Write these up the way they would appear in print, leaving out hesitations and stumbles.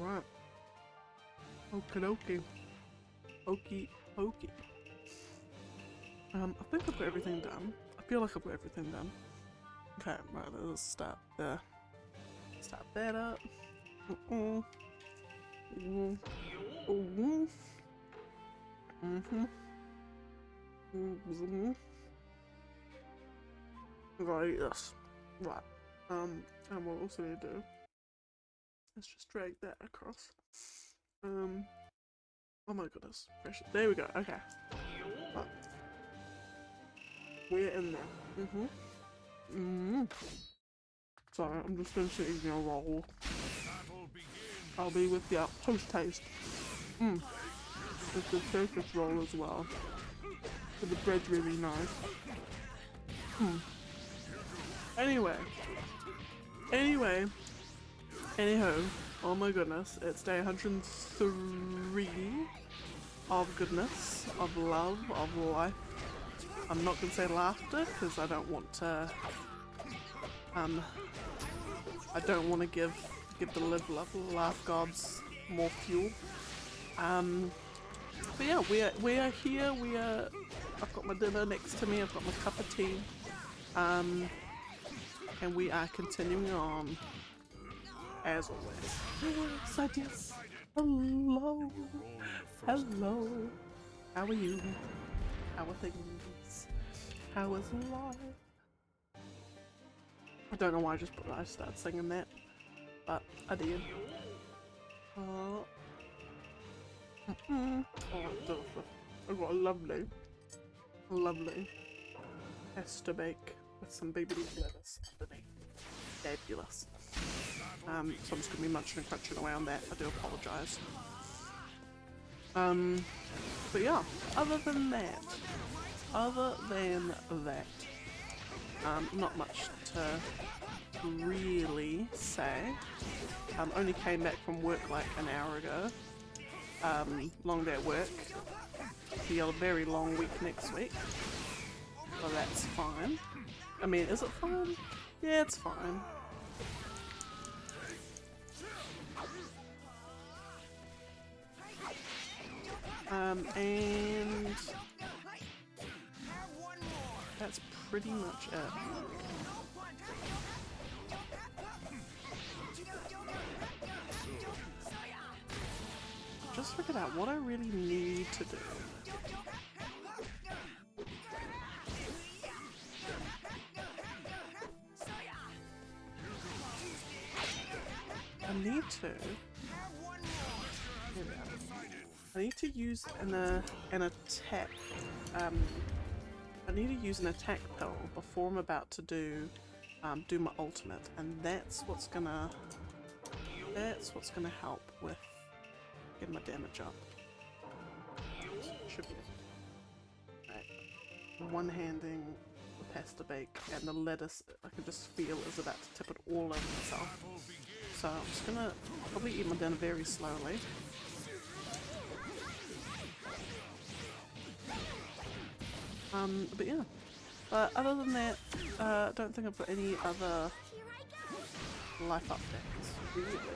Alright. Okie dokie. Okie dokie. I think I've got everything done. I feel like I've got everything done. Okay, right, let's start there. Start that up. Right, yes. Right. And what we also need to do, let's just drag that across. Oh my goodness. There we go, okay. Right. We're in there. Sorry, I'm just finishing eating a roll. I'll be with you post-taste. It's the surface roll as well. So the bread's really nice. Anyway. Anyhow, oh my goodness, it's day 103 of goodness, of love, of life. I'm not gonna say laughter because I don't want to. I don't want to give the live, love, laugh gods more fuel. But yeah, we are here. I've got my dinner next to me. I've got my cup of tea. And we are continuing on as always. So yes, hello. How are you? How are things? How is life? I don't know why I started singing that, but I did. Oh, I've got a lovely pasta bake with some baby lettuce underneath. Fabulous. So I'm just gonna be munching and crunching away on that. I do apologise. But yeah, other than that, not much to really say. Only came back from work like an hour ago. Long day at work. Be a very long week next week. So that's fine. I mean, is it fine? Yeah, it's fine. And that's pretty much it. Just figured out what I really need to do. I need to use an attack. I need to use an attack pill before I'm about to do my ultimate, and that's what's gonna help with getting my damage up. Should be right. One-handing the pasta bake, and the lettuce I can just feel is about to tip it all over itself. So I'm just gonna probably eat my dinner very slowly. But yeah. Other than that, I don't think I've got any other life updates, really.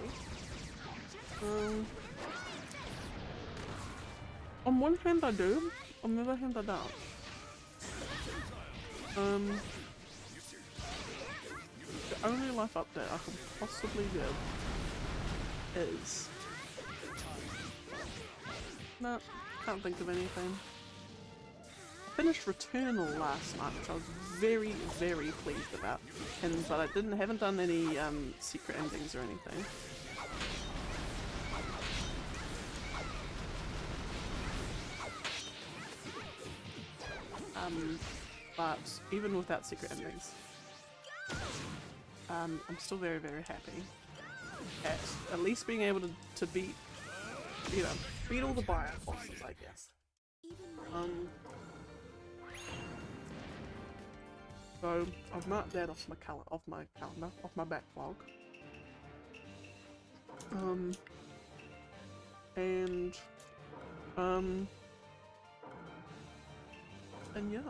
On one hand I do, on the other hand I don't. The only life update I can possibly give is... No, can't think of anything. I finished Returnal last night, which I was very, very pleased about, but I haven't done any secret endings or anything. But even without secret endings, I'm still very, very happy at least being able to beat, beat all the bio bosses, I guess. So I've marked that off my backlog. And yeah,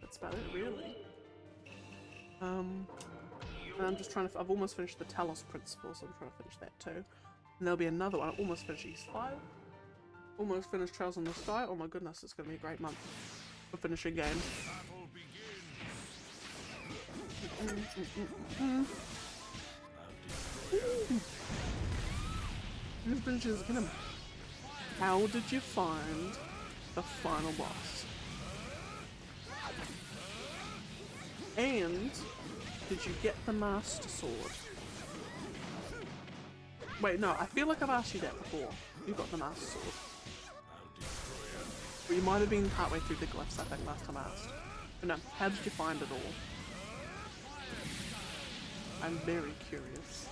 that's about it really. And I'm just trying to, I've almost finished the Talos Principle, so I'm trying to finish that too. And there'll be another one. I almost finished East 5. Almost finished Trails in the Sky. Oh my goodness, it's going to be a great month for finishing games. How did you find the final boss? And did you get the Master Sword? Wait, no, I feel like I've asked you that before. You got the Master Sword. But you might have been partway through the glyphs, I think, last time I asked. But no, how did you find it all? I'm very curious.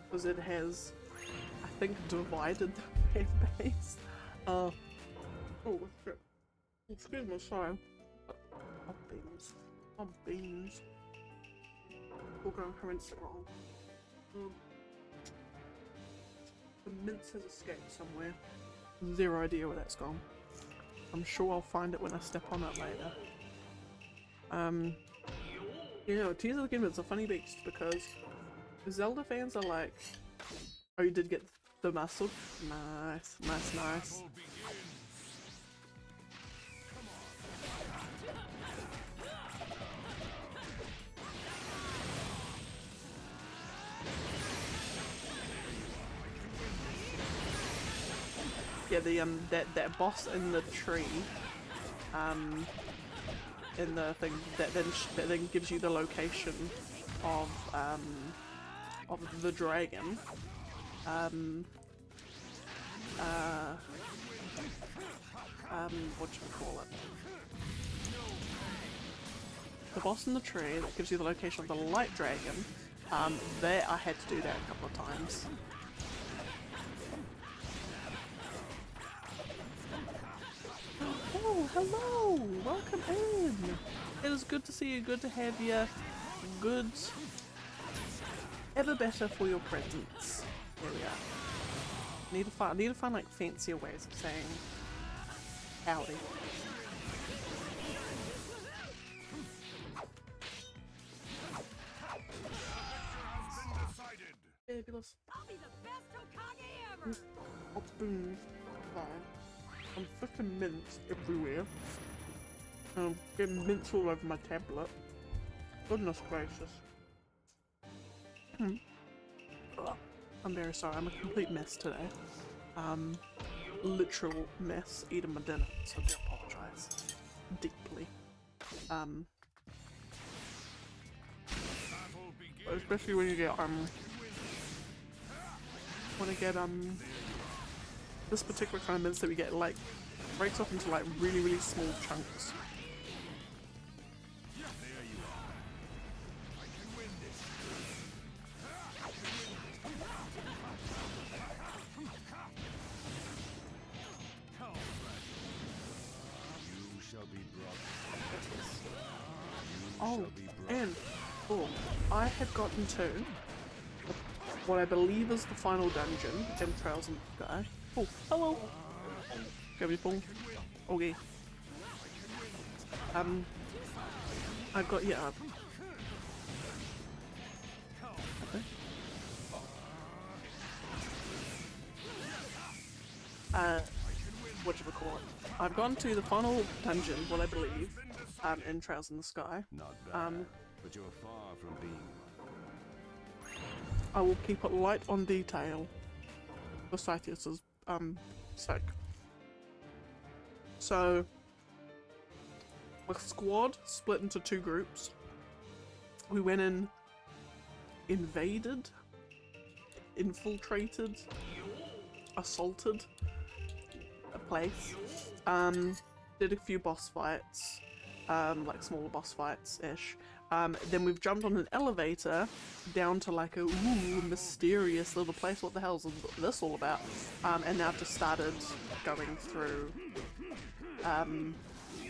Because it has, I think, divided the fan base. Oh, shit. Excuse me, sorry. Oh, beans. Oh, beans. We're going to rinse it wrong. The mince has escaped somewhere. Zero idea where that's gone. I'm sure I'll find it when I step on it later. You know, Tears of the Kingdom is a funny beast because Zelda fans are like, oh, you did get the muscle? Nice, nice, nice. Yeah, the that boss in the tree, in the thing that then gives you the location of the dragon. What should we call it? The boss in the tree that gives you the location of the light dragon. There I had to do that a couple of times. Oh, hello! Welcome in! It is good to see you, good to have you, good, ever better for your presence. There we are. Need to find like fancier ways of saying howdy. Fabulous. I'll be the best Hokage ever! Oh, boom. I'm flicking mints everywhere. Getting mints all over my tablet. Goodness gracious. I'm very sorry, I'm a complete mess today. Literal mess eating my dinner, so I do apologise deeply. Especially when you get this particular kind of mince that we get, like, breaks off into like really, really small chunks. Oh, and I had gotten to what I believe is the final dungeon in Trails in the Sky. Oh, hello! Go people. Okay. I've got, yeah. Okay. What should we call it? I've gone to the final dungeon, what I believe, in Trails in the Sky. Not bad, but you're far from being one. I will keep it light on detail for Scythius's sake. So, the squad split into two groups. We went in, invaded, infiltrated, assaulted a place, did a few boss fights, like smaller boss fights-ish. Then we've jumped on an elevator down to like a mysterious little place. What the hell is this all about? And now I've just started going through.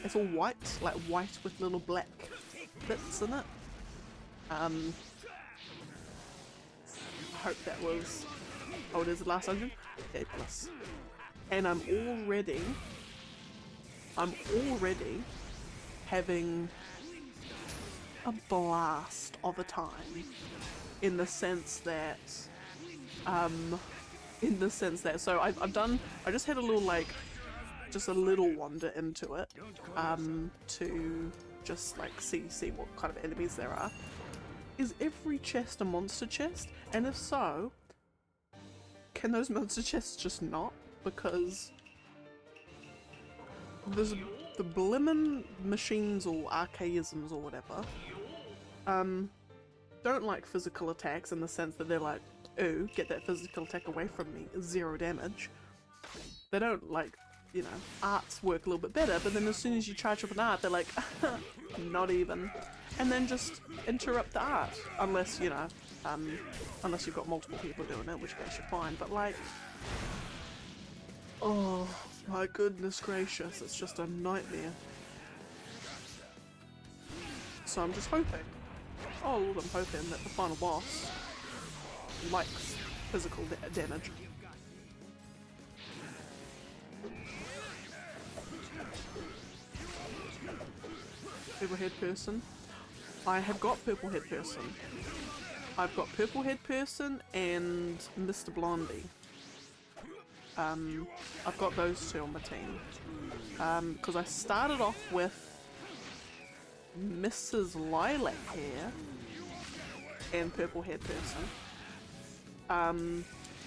It's all white, like white with little black bits in it. I hope that was. Oh, it is the last dungeon? Fabulous. And I'm already I'm already having a blast of a time in the sense that so I've done, I just had a little like just a little wander into it to just like see what kind of enemies there are. Is every chest a monster chest? And if so, can those monster chests just not? Because there's the blimmin' machines or archaisms or whatever don't like physical attacks in the sense that they're like, ooh, get that physical attack away from me, 0 damage. They don't like, you know, arts work a little bit better, but then as soon as you charge up an art, they're like, not even. And then just interrupt the art, unless, you know, unless you've got multiple people doing it, which case you're fine, but like, oh my goodness gracious, it's just a nightmare. So I'm just hoping, oh Lord, I'm hoping that the final boss likes physical damage. Purple head person. I have got purple head person. I've got purple head person and Mr. Blondie. I've got those two on my team. Because I started off with Mrs. Lilac Hair and purple head person.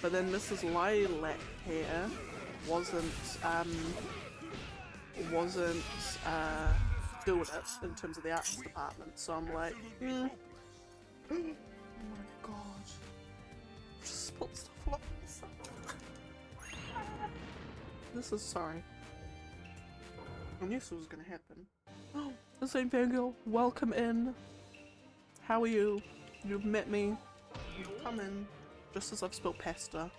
But then Mrs. Lilac Hair wasn't doing it in terms of the arts department, so I'm like, oh my god, just spilled stuff all over myself. This is sorry. I knew this was gonna happen. Oh, the same fangirl, welcome in. How are you? You've met me. You've come in just as I've spilled pasta.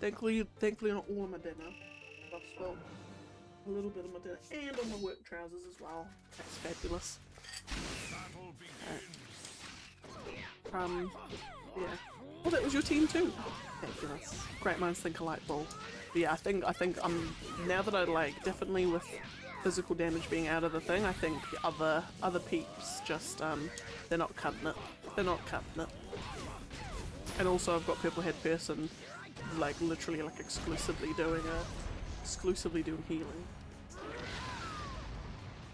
Thankfully not all of my dinner. I've spilled a little bit of my dinner and on my work trousers as well. That's fabulous. Yeah. Oh, that was your team too. Fabulous. Great minds think alike, bull. But yeah, I think now that I like definitely with physical damage being out of the thing, I think the other peeps just they're not cutting it. They're not cutting it. And also I've got purple head person like literally like exclusively doing healing.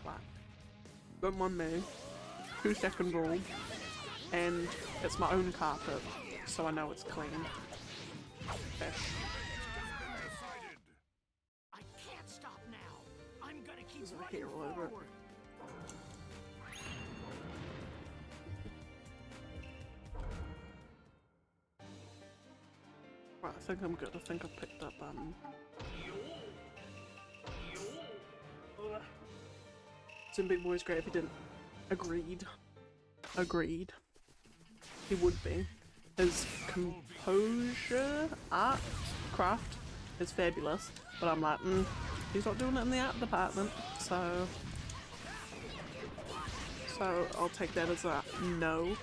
But don't mind me. 2-second rule. And it's my own carpet, so I know it's clean. Fish. I can't stop now. I'm gonna keep There's a running hair all over it. forward. Right, I think I'm good. I think I've picked up some big boys great if he didn't. Agreed. Agreed. He would be. His composure, art, craft is fabulous, but I'm like, he's not doing it in the art department, so I'll take that as a no.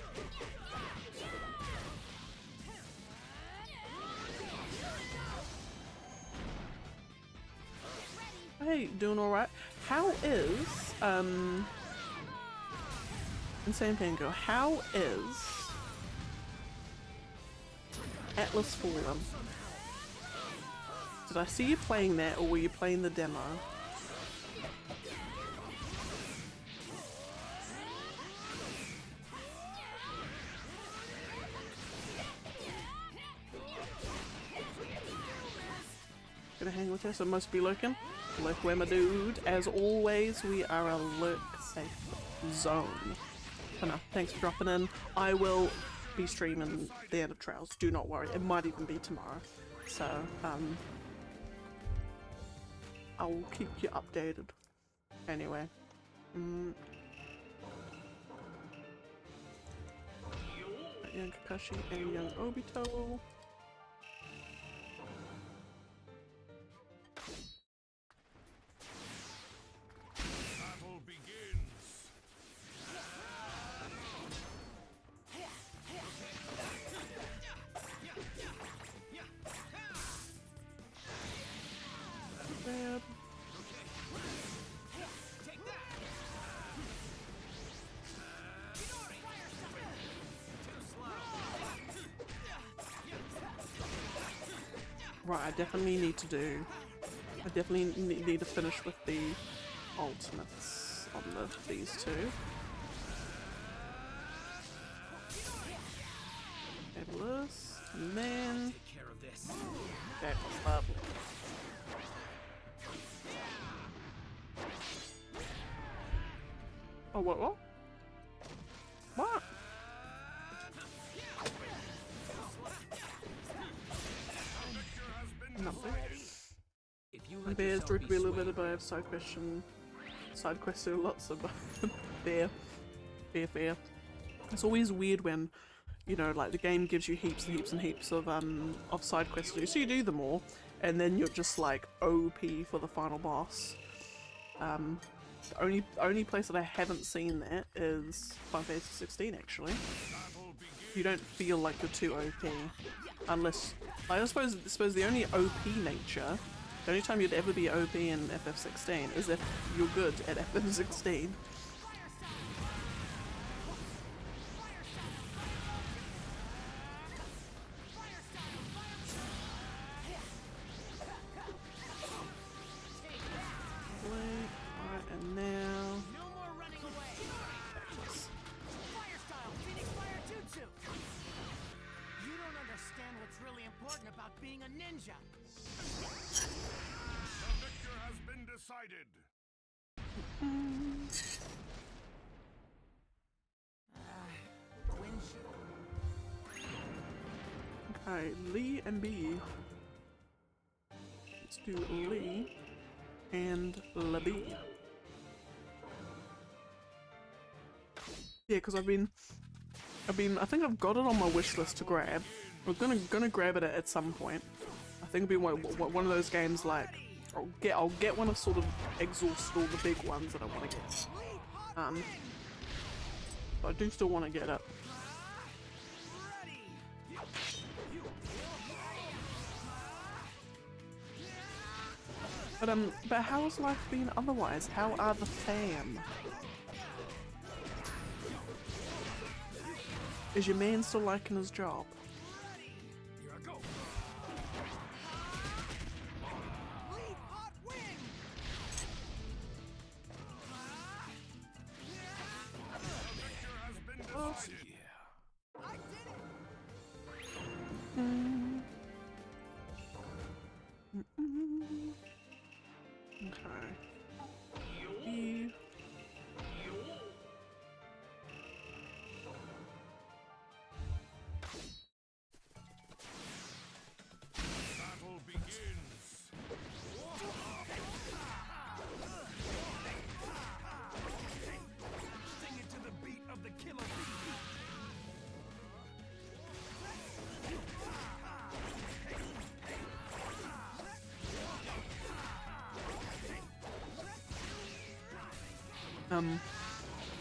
Hey, doing alright. How is, Insane Pango, how is Atlas Fallen? Did I see you playing that, or were you playing the demo? Gonna hang with us, I must be lurking. Lurk where my dude. As always, we are a lurk safe zone. Oh no, thanks for dropping in. I will be streaming the end of Trials, do not worry. It might even be tomorrow. So, I will keep you updated. Anyway. Young Kakashi and young Obito. Bad. Right, I definitely need to do. I definitely need to finish with the ultimates on these two. Fabulous. And then that was lovely. Oh, what? What? Nothing. Bears drew to be a little bit about a side quest, so lots of fair. It's always weird when, you know, like the game gives you heaps and heaps and heaps of side quests to do, so you do them all, and then you're just like OP for the final boss. The only place that I haven't seen that is Final Fantasy 16 actually. You don't feel like you're too OP unless, I suppose the only OP nature, the only time you'd ever be OP in FF16 is if you're good at FF16. Okay, Lee and B. Let's do Lee and Libby. Yeah, because I think I've got it on my wish list to grab. We're gonna grab it at some point. I think it'll be one of those games like I'll get one of sort of exhaust all the big ones that I want to get. But I do still want to get it. But how has life been otherwise? How are the fam? Is your man still liking his job?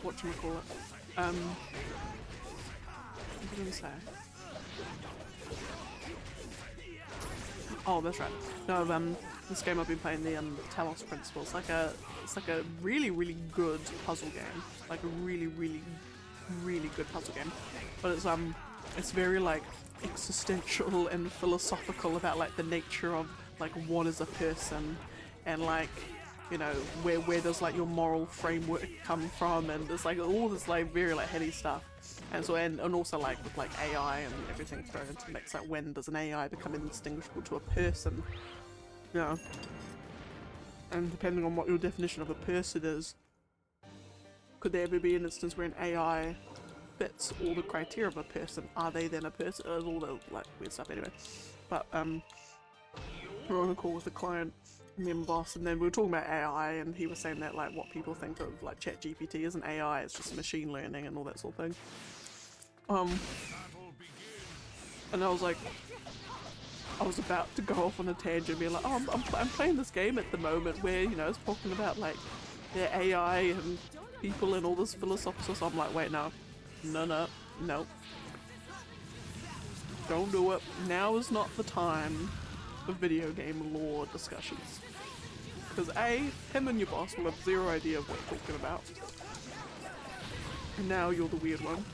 Whatchamacallit? What did I say? Oh, that's right. No, this game I've been playing, the Talos Principle. It's like a really, really good puzzle game. Like a really, really, really good puzzle game. But it's very like existential and philosophical about like the nature of like what is a person, and like, you know, where does like your moral framework come from, and there's like all this like very like heady stuff, and so and also like with like AI and everything thrown into the mix, like when does an AI become indistinguishable to a person, you know, and depending on what your definition of a person is, could there ever be an instance where an AI fits all the criteria of a person? Are they then a person? All the like weird stuff anyway. But we're on a call with the client, me and boss, and then we were talking about AI, and he was saying that like what people think of like ChatGPT isn't AI, it's just machine learning and all that sort of thing. And I was like, I was about to go off on a tangent and be like, oh, I'm playing this game at the moment where, you know, it's talking about like their AI and people and all this philosophical stuff. I'm like, wait, no, don't do it. Now is not the time for video game lore discussions. Because A, him and your boss will have zero idea of what you're talking about. And now you're the weird one.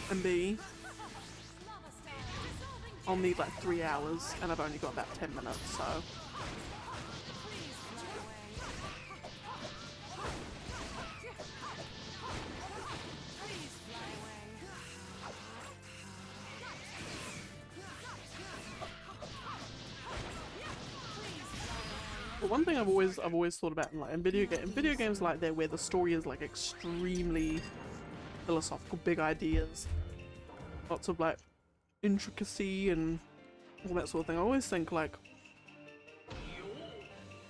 And B, I'll need like 3 hours, and I've only got about 10 minutes, so. But one thing I've always thought about in video games like that, where the story is like extremely philosophical, big ideas, lots of like intricacy and all that sort of thing. I always think like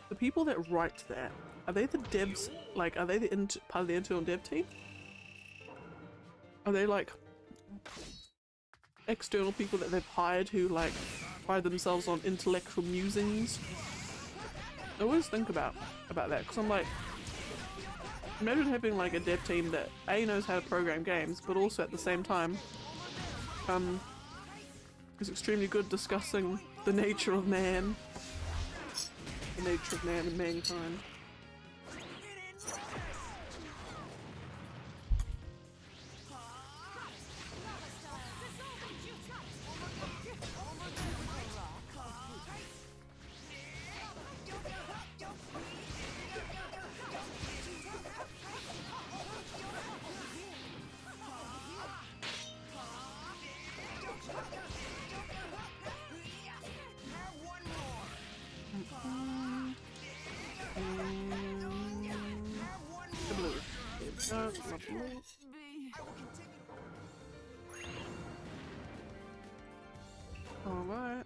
the people that write that, are they the devs? Like, are they the part of the internal dev team? Are they like external people that they've hired who like pride themselves on intellectual musings? I always think about that, because I'm like, imagine having like a dev team that A, knows how to program games, but also at the same time is extremely good discussing the nature of man and mankind. Alright.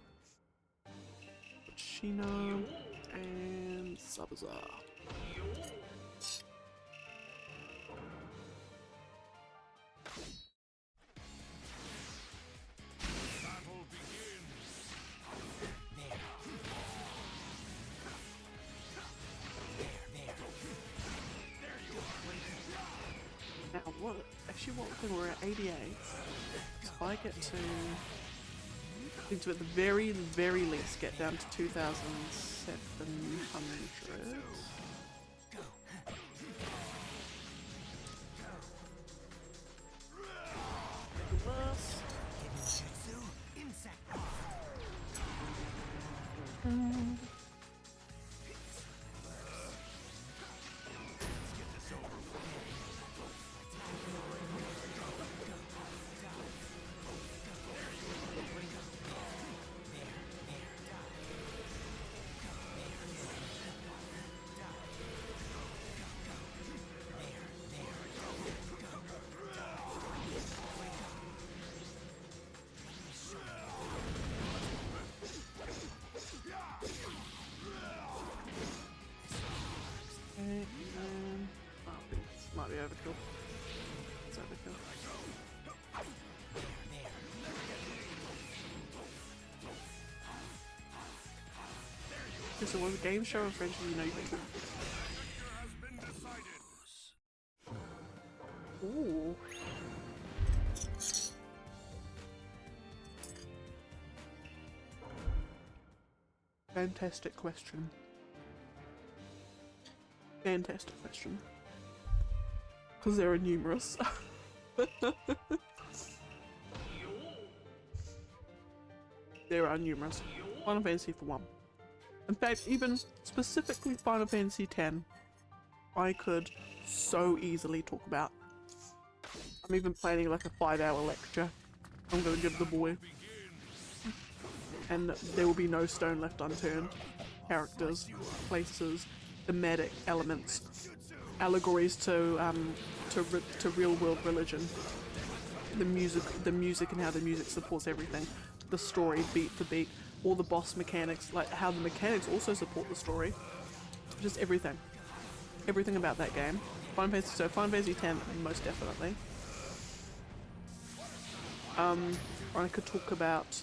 Chino and Sabazar. Now what? Actually, what we're at 88. So if I get to at the very, very least get down to 2,700. Might be overkill. It's overkill. So was a game show or French, you know you can. Ooh. Fantastic question. Fantastic question. Because there are numerous. There are numerous. Final Fantasy for one. In fact, even specifically Final Fantasy X, I could so easily talk about. I'm even planning like a 5-hour lecture I'm going to give the boy. And there will be no stone left unturned. Characters, places, thematic elements, allegories to real world religion, the music and how the music supports everything, the story beat for beat, all the boss mechanics, like how the mechanics also support the story, just everything about that game. Final Fantasy X, most definitely. I could talk about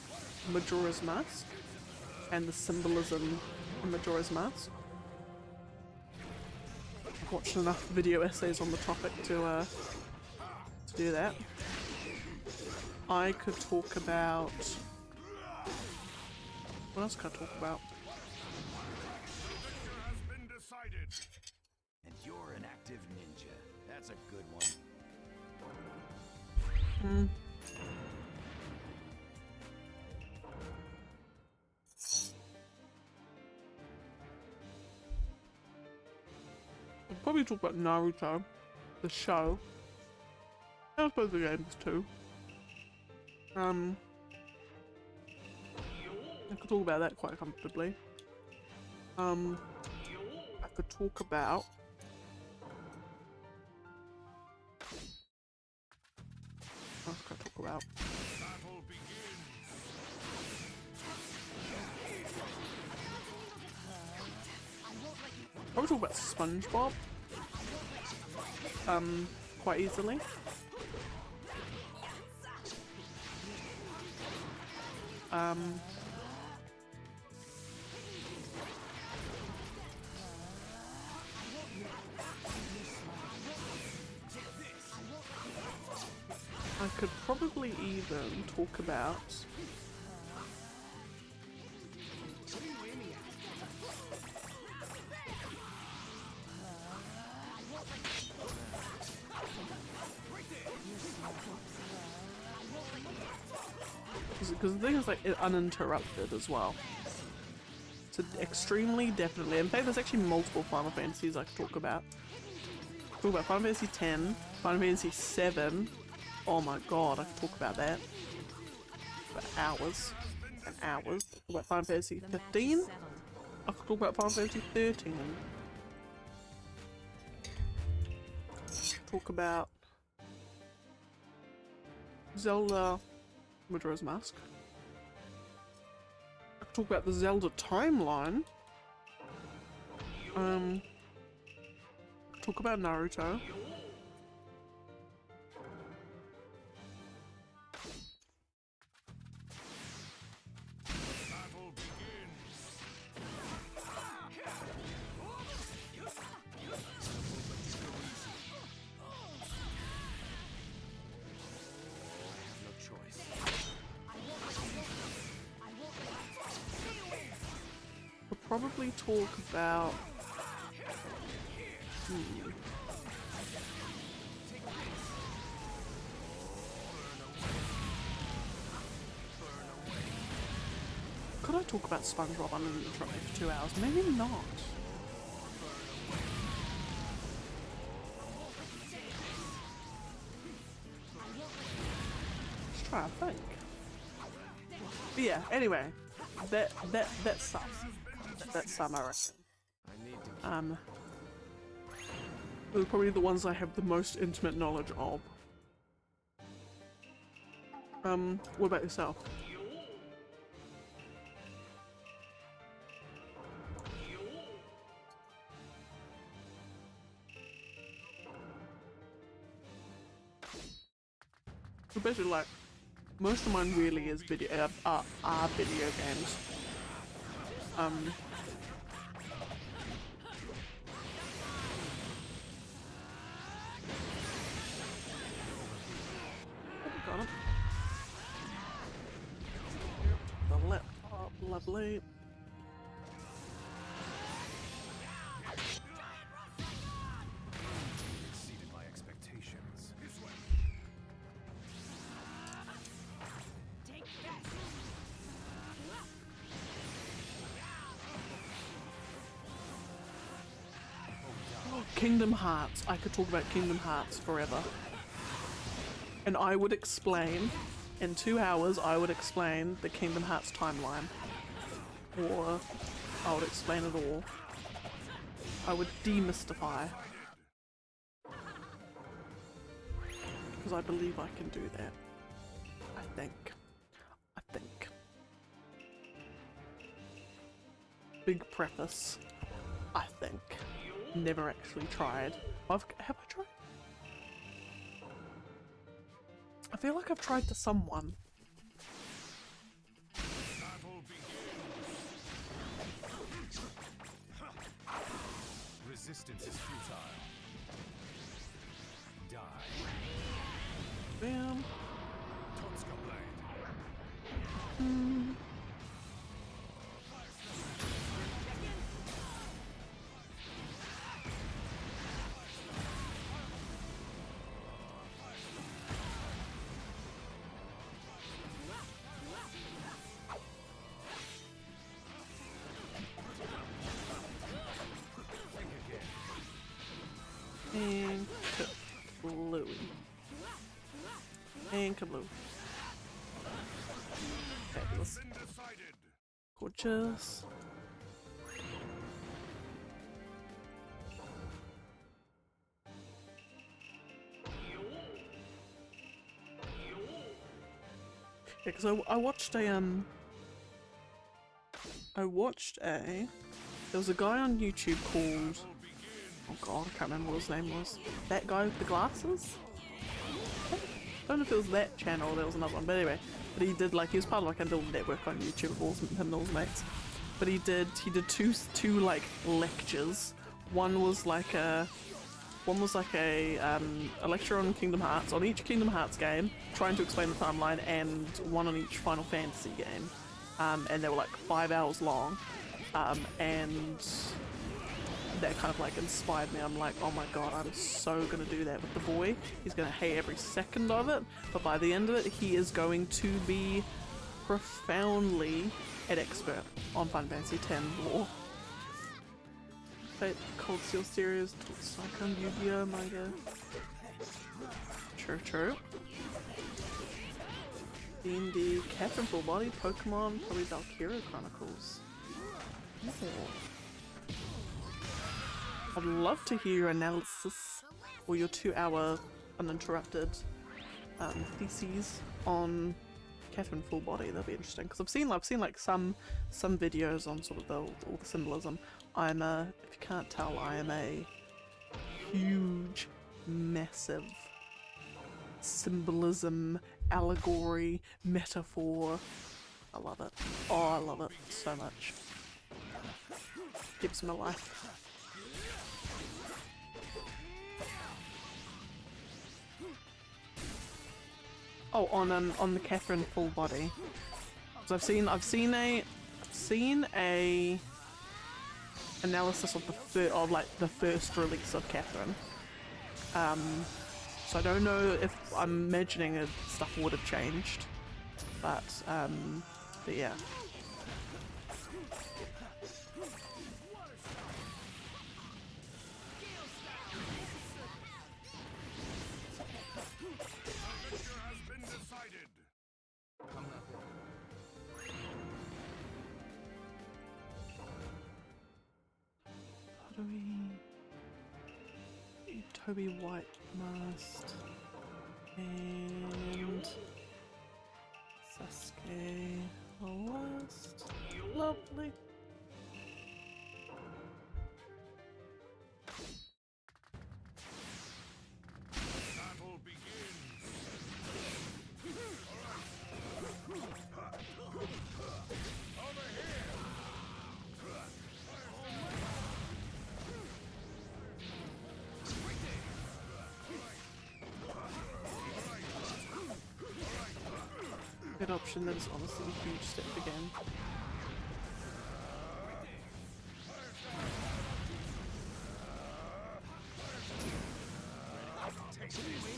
Majora's Mask and the symbolism in Majora's Mask. I've watched enough video essays on the topic to do that. I could talk about... What else could I talk about? And you're an active ninja. That's a good one. probably talk about Naruto, the show. I suppose the games too. I could talk about that quite comfortably. I could talk about what else could I talk about? I would talk about SpongeBob quite easily. I could probably even talk about because the thing is like uninterrupted as well. So extremely definitely. In fact, there's actually multiple Final Fantasies I could talk about. Talk about Final Fantasy X, Final Fantasy VII. Oh my god, I could talk about that for hours and hours. Talk about Final Fantasy 15. I could talk about Final Fantasy 13. Talk about Zelda Majora's Mask. I could talk about the Zelda timeline. Talk about Naruto. Probably talk about could I talk about SpongeBob uninterrupted for 2 hours? Maybe not. Let's try to think. But yeah, anyway, that sucks. That's some, I reckon. Those are probably the ones I have the most intimate knowledge of. What about yourself? So basically, like, most of mine really is video, are video games. Got it. The laptop, lovely. Exceeded my expectations. Kingdom Hearts. I could talk about Kingdom Hearts forever. And I would explain, in 2 hours, I would explain the Kingdom Hearts timeline. Or I would explain it all. I would demystify. Because I believe I can do that. I think. Big preface. I think. Never actually tried. Have I tried? I feel like I've tried to someone. Resistance is futile. Die. Bam. Totska blade. Tinkerblue. Fabulous. Gorgeous. Yeah, because I watched a there was a guy on YouTube called, oh god, I can't remember what his name was. That guy with the glasses? I don't know if it was that channel or there was another one, but anyway. But he did like, he was part of like a little network on YouTube with all him and all his mates. But he did two like lectures. One was like a lecture on Kingdom Hearts, on each Kingdom Hearts game, trying to explain the timeline, and one on each Final Fantasy game. And they were like 5 hours long. And that kind of like inspired me. I'm like, oh my god, I'm so gonna do that with the boy. He's gonna hate every second of it, but by the end of it, he is going to be profoundly an expert on Final Fantasy X lore. Fate, Cold Steel Series, Cyclone, Yu-Gi-Oh, manga. True. D&D, Catherine Full Body, Pokemon, probably Valkyria Chronicles. Oh. I'd love to hear your analysis or your 2-hour uninterrupted theses on Catherine Full Body. That'd be interesting because I've seen like some videos on sort of all the symbolism. If you can't tell, I am a huge, massive symbolism, allegory, metaphor. I love it. Oh, I love it so much. Keeps me alive. Oh, on the Catherine Full Body. So I've seen a analysis of the first release of Catherine. So I don't know if I'm imagining if stuff would have changed, but yeah. Toby White Mast and Sasuke last. Lovely. Battle begins. Over here. Good option, that is honestly a huge step again.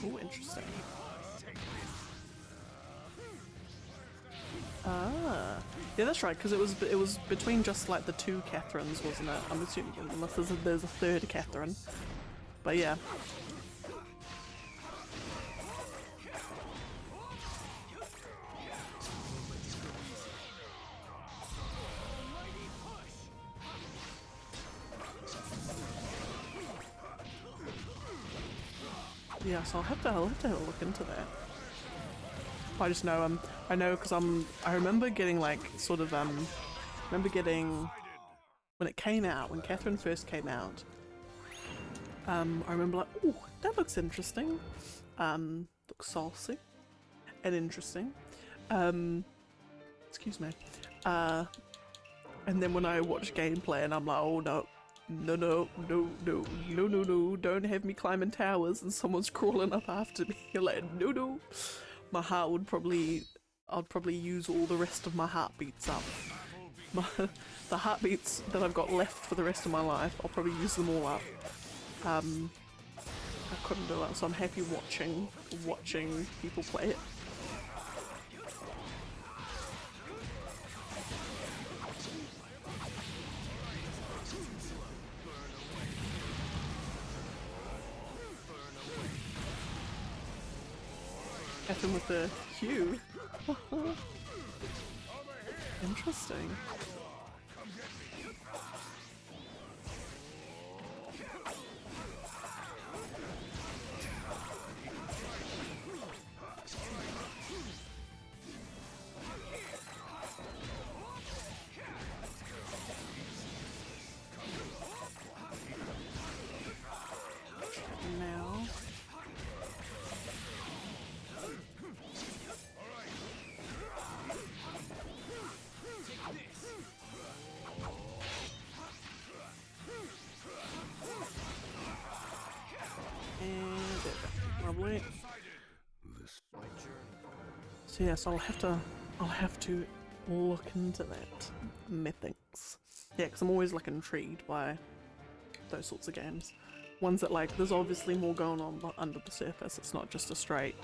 Oh, interesting. Ah, yeah, that's right. Because it was between just like the two Catherines, wasn't it? I'm assuming unless there's a third Catherine. But yeah. Yeah, so I'll have to have a look into that. I just know I know because I remember getting like sort of remember getting when it came out, when Catherine first came out. I remember like, oh, that looks interesting. Looks saucy and interesting. Excuse me. And then when I watched gameplay and I'm like, oh no. No, don't have me climbing towers and someone's crawling up after me. You're like, no. My heart would I'd probably use all the rest of my heartbeats up. The heartbeats that I've got left for the rest of my life, I'll probably use them all up. I couldn't do it, so I'm happy watching people play it. Happened with the Q. Interesting. Now. And there, probably. So yes, I'll have to look into that methinks. Yeah, because I'm always like intrigued by those sorts of games. Ones that like, there's obviously more going on under the surface. It's not just a straight,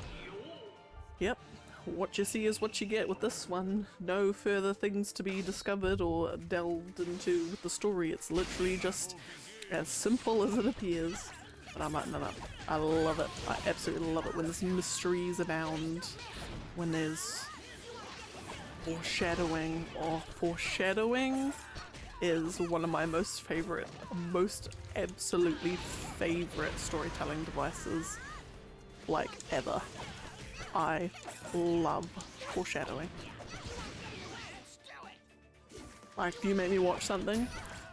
yep, what you see is what you get with this one. No further things to be discovered or delved into with the story. It's literally just as simple as it appears. But I'm like, no, I love it. I absolutely love it when there's mysteries abound, when there's foreshadowing. Oh, foreshadowing is one of my most absolutely favorite storytelling devices, like, ever. I love foreshadowing. Like, if you make me watch something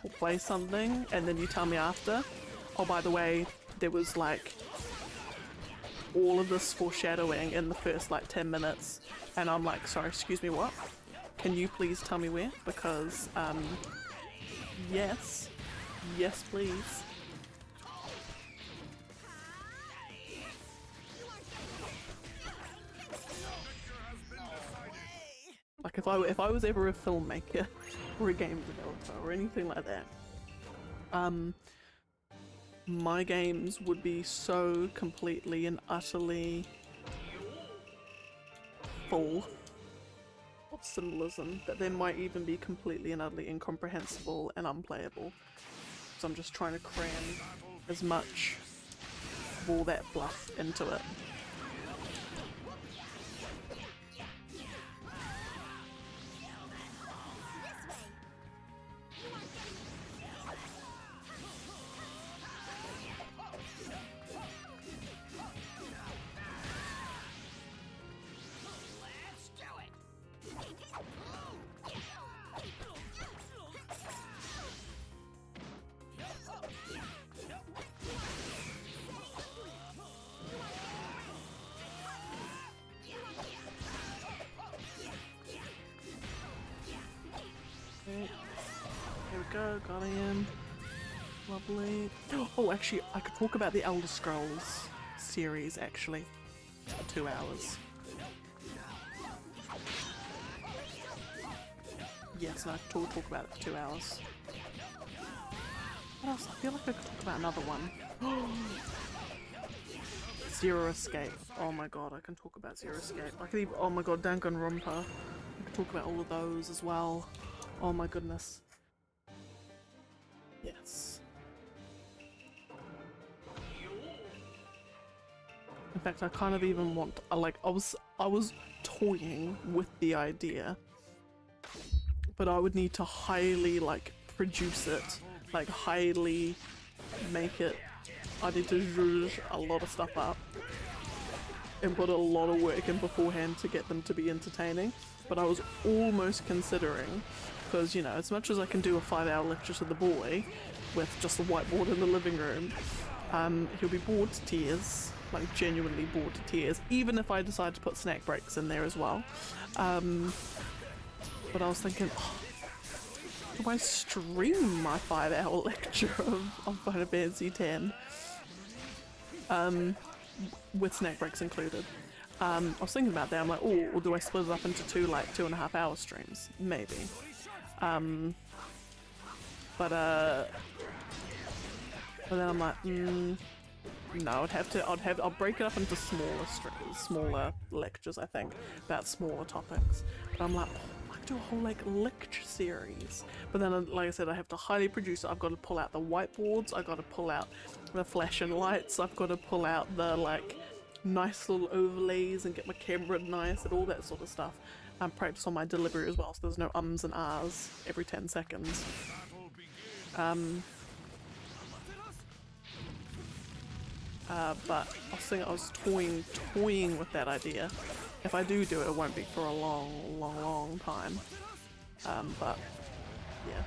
or play something and then you tell me after, oh, by the way, there was like all of this foreshadowing in the first like 10 minutes, and I'm like, sorry, excuse me, what? Can you please tell me where? Because yes, please. Like if I was ever a filmmaker or a game developer or anything like that, my games would be so completely and utterly full of symbolism that they might even be completely and utterly incomprehensible and unplayable. So I'm just trying to cram as much of all that fluff into it. Here we go, got in. Lovely. Oh, actually, I could talk about the Elder Scrolls series, actually. For 2 hours. Yes, I could talk about it for 2 hours. What else? I feel like I could talk about another one. Zero Escape. Oh my god, I can talk about Zero Escape. I could even, oh my god, Danganronpa. I could talk about all of those as well. Oh my goodness. Yes. In fact, I kind of even want, I was toying with the idea, but I would need to highly like produce it, like highly make it. I need to zhuzh a lot of stuff up and put a lot of work in beforehand to get them to be entertaining. But I was almost considering, because you know, as much as I can do a 5-hour lecture to the boy with just a whiteboard in the living room, he'll be bored to tears, like genuinely bored to tears, even if I decide to put snack breaks in there as well. But I was thinking, oh, do I stream my 5-hour lecture of Final Fantasy X? With snack breaks included. I was thinking about that. I'm like, oh, or do I split it up into 2.5-hour streams? Maybe. But then I'm like, no, I'll break it up into smaller lectures, I think, about smaller topics. But I'm like, oh, I could do a whole like lecture series. But then, like I said, I have to highly produce it. I've got to pull out the whiteboards. I've got to pull out the flashing lights. I've got to pull out the like nice little overlays and get my camera nice and all that sort of stuff. Practice on my delivery as well, so there's no ums and ahs every 10 seconds. But I was toying with that idea. If I do it, it won't be for a long time. But yeah,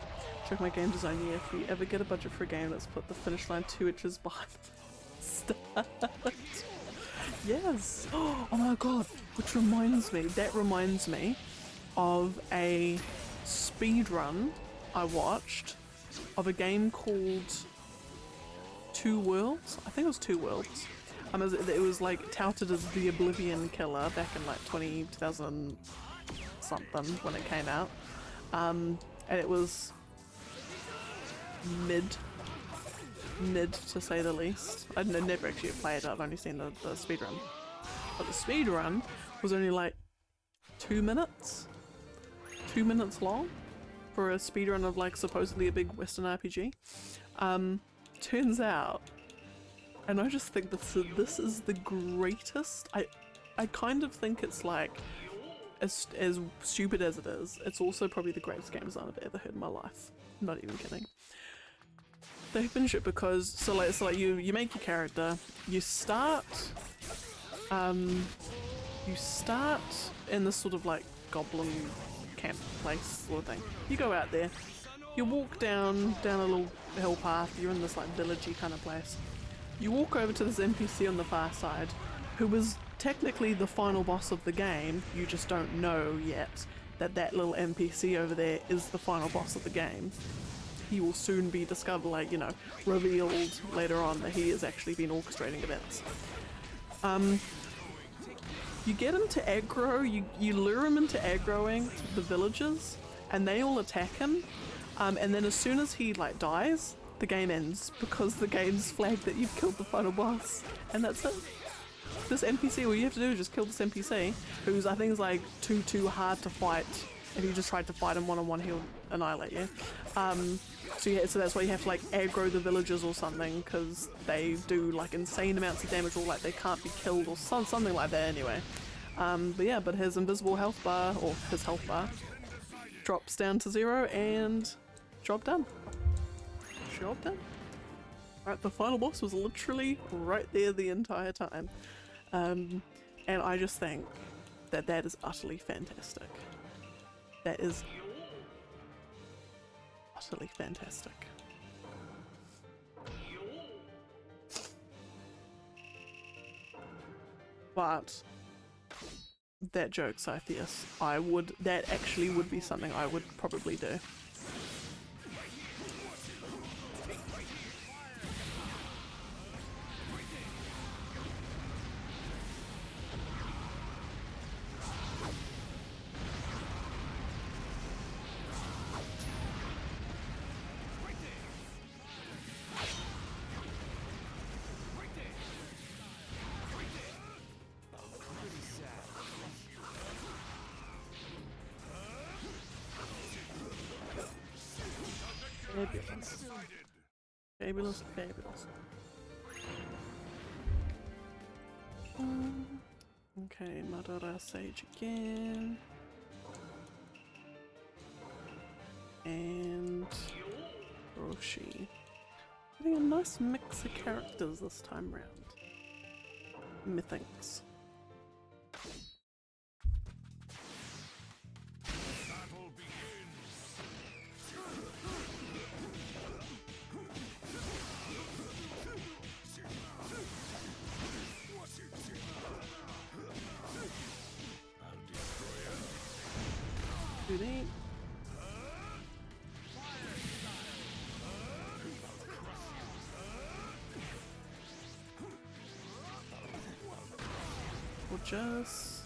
check my game design year. If you ever get a budget for a game, let's put the finish line 2 inches behind the start. Yes! Oh my god! Which reminds me of a speedrun I watched of a game called Two Worlds. I think it was Two Worlds. It was like touted as the Oblivion killer back in like 2000 something when it came out. And it was mid to say the least. I'd never actually played it, I've only seen the speedrun. But the speedrun was only like 2 minutes? 2 minutes long? For a speedrun of like supposedly a big Western RPG. Turns out, and I just think this is the greatest. I kind of think it's like, as stupid as it is, it's also probably the greatest game design I've ever heard in my life. I'm not even kidding. They finish it because so like you make your character, you start in this sort of like goblin camp place sort of thing. You go out there, you walk down a little hill path, you're in this like villagey kind of place. You walk over to this NPC on the far side, who was technically the final boss of the game. You just don't know yet that little NPC over there is the final boss of the game. He will soon be discovered, like, you know, revealed later on that he has actually been orchestrating events. You get him to aggro, you lure him into aggroing the villagers, and they all attack him, and then as soon as he like dies, the game ends, because the game's flagged that you've killed the final boss, and that's it. This NPC, all you have to do is just kill this NPC, who's I think is like too hard to fight. If you just tried to fight him one-on-one, he'll annihilate you. So yeah, so that's why you have to like aggro the villagers or something, because they do like insane amounts of damage, or like they can't be killed or something like that anyway. But yeah, but his invisible health bar, or his health bar, drops down to 0 and job done. Job done. Right, the final boss was literally right there the entire time. And I just think that is utterly fantastic. That is utterly fantastic. But that joke, Scythius, that actually would be something I would probably do. Fabulous. Fabulous. Okay, Madara Sage again. And Roshi. Getting a nice mix of characters this time round. Methinks. Gorgeous.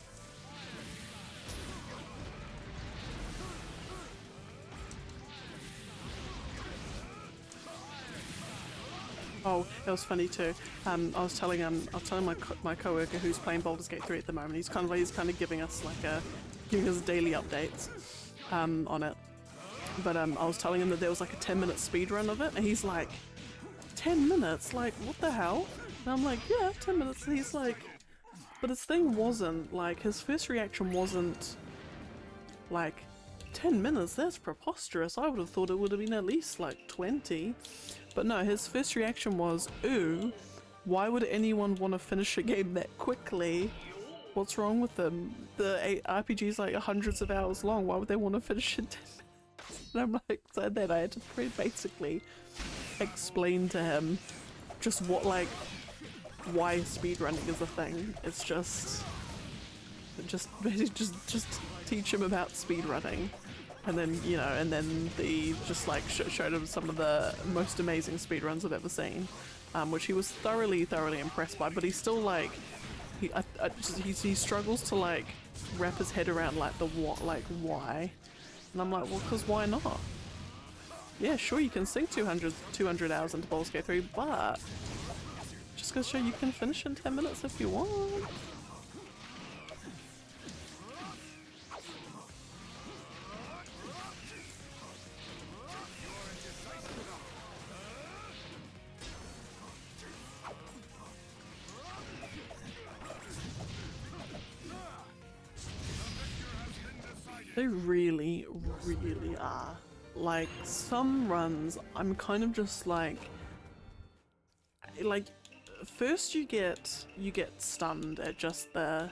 Oh, that was funny too. I was telling my coworker who's playing Baldur's Gate 3 at the moment. He's kind of giving us daily updates on it. But I was telling him that there was like a 10-minute speed run of it, and he's like, 10 minutes? Like, what the hell? And I'm like, yeah, 10 minutes. And he's like, But his thing wasn't, like, his first reaction wasn't, like, 10 minutes, that's preposterous. I would have thought it would have been at least, like, 20. But no, his first reaction was, ooh, why would anyone want to finish a game that quickly? What's wrong with them? The RPG is like hundreds of hours long, why would they want to finish it in 10 minutes? And I'm like, so then I had to pretty basically explain to him just what, like, why speedrunning is a thing. It's just teach him about speedrunning, and then, you know, and then the just like showed him some of the most amazing speedruns I've ever seen, which he was thoroughly impressed by. But he's still like, he struggles to like wrap his head around like the what, like why, and I'm like, well, because why not? Yeah, sure, you can sink 200 hours into Baldur's Gate 3, but just goes to show you can finish in 10 minutes if you want. They really are. Like, some runs, I'm kind of just like, first you get stunned at just the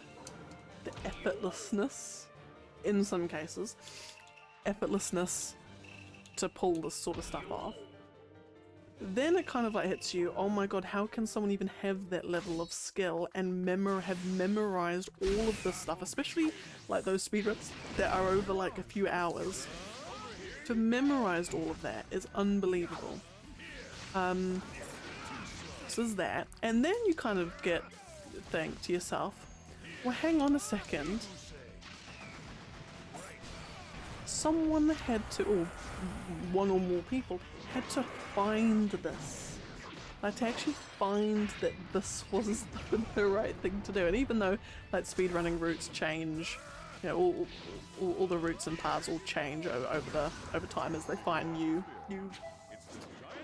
effortlessness, in some cases, effortlessness to pull this sort of stuff off. Then it kind of like hits you, oh my god, how can someone even have that level of skill and have memorized all of this stuff, especially like those speedruns that are over like a few hours. To have memorized all of that is unbelievable. So there's that, and then you kind of think to yourself, well, hang on a second, someone had to, or one or more people had to find this, like to actually find that this was the right thing to do. And even though like speedrunning routes change, you know, all the routes and paths all change over time as they find new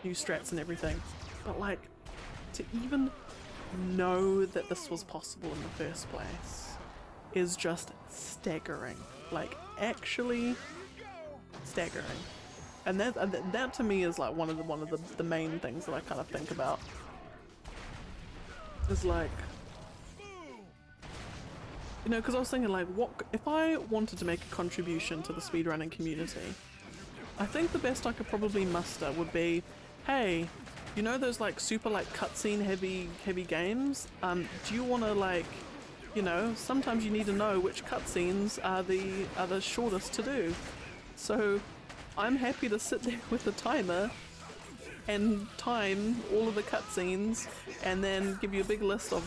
strats and everything, but like to even know that this was possible in the first place is just staggering, like actually staggering. And that to me is like one of the main things that I kind of think about, is like, you know, because I was thinking like, what if I wanted to make a contribution to the speedrunning community? I think the best I could probably muster would be, hey, you know those like super like cutscene heavy games? Do you want to, like, you know, sometimes you need to know which cutscenes are the shortest to do. So I'm happy to sit there with a timer and time all of the cutscenes, and then give you a big list of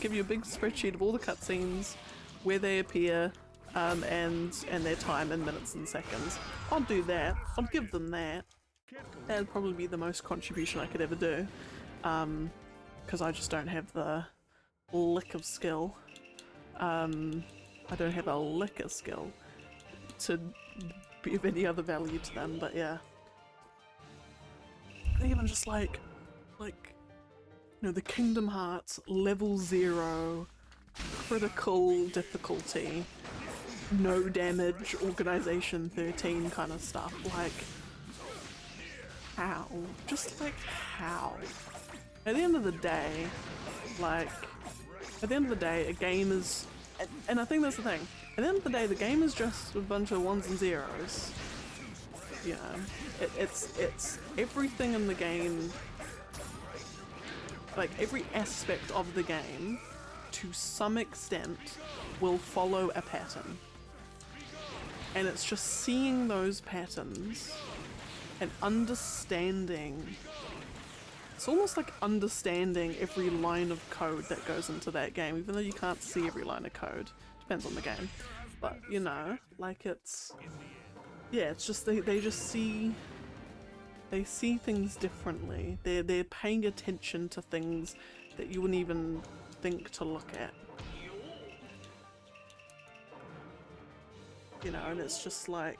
give you a big spreadsheet of all the cutscenes, where they appear, and their time in minutes and seconds. I'll do that. I'll give them that. That'd probably be the most contribution I could ever do, because I just don't have the lick of skill. I don't have a lick of skill to be of any other value to them, but yeah. Even just like, you know, the Kingdom Hearts level 0, critical difficulty, no damage, organization 13 kind of stuff, like, how? Just like, how? At the end of the day, a game is, and I think that's the thing, at the end of the day, the game is just a bunch of ones and zeros. You know, it's everything in the game, like every aspect of the game, to some extent, will follow a pattern. And it's just seeing those patterns and understanding. It's almost like understanding every line of code that goes into that game, even though you can't see every line of code. Depends on the game. But, you know, like it's... yeah, it's just they see things differently. They're paying attention to things that you wouldn't even think to look at. You know, and it's just like,